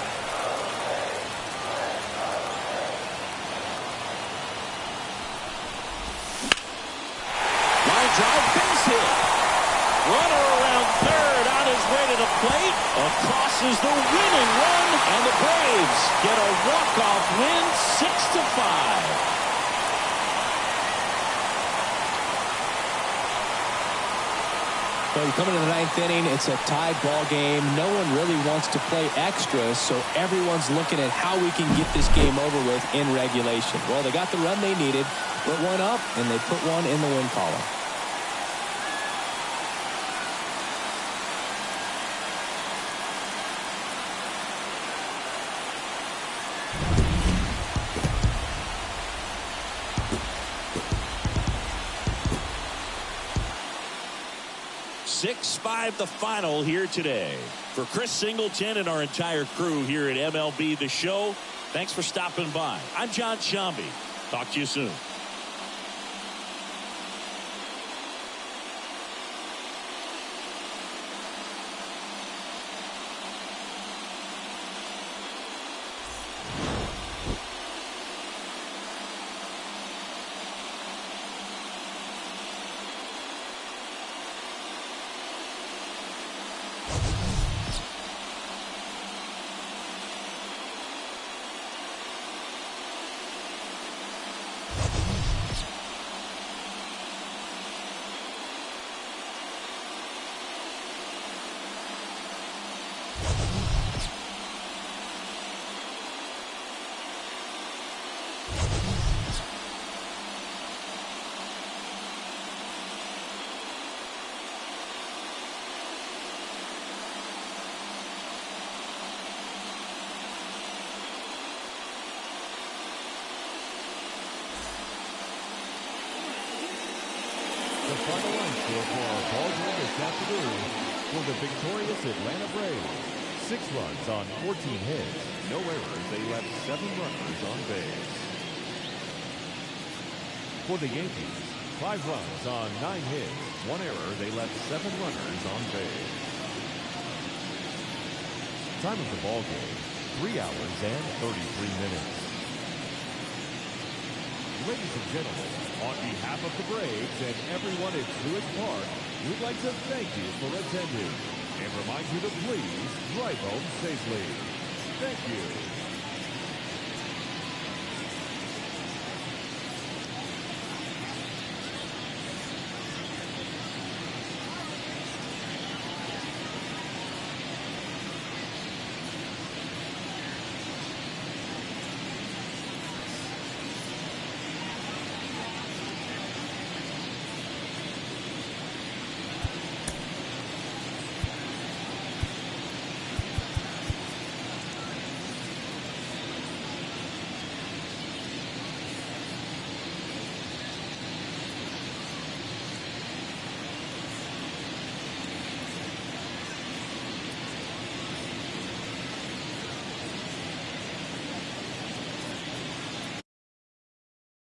Drive, base hit. Runner around third on his way to the plate. Across is the winning run, and the Braves get a walk-off win, 6-5. Well, coming to the 9th inning, it's a tied ball game. No one really wants to play extra, so everyone's looking at how we can get this game over with in regulation. Well, they got the run they needed, put one up, and they put one in the win column. 6-5 the final here today. For Chris Singleton and our entire crew here at MLB The Show, thanks for stopping by. I'm John Shambi. Talk to you soon. Final line score for our ball game this afternoon for the victorious Atlanta Braves. 6 runs on 14 hits. No errors. They left 7 runners on base. For the Yankees, 5 runs on 9 hits. 1 error. They left 7 runners on base. Time of the ball game, 3 hours and 33 minutes. Ladies and gentlemen, on behalf of the Braves and everyone at Truist Park, we'd like to thank you for attending and remind you to please drive home safely. Thank you.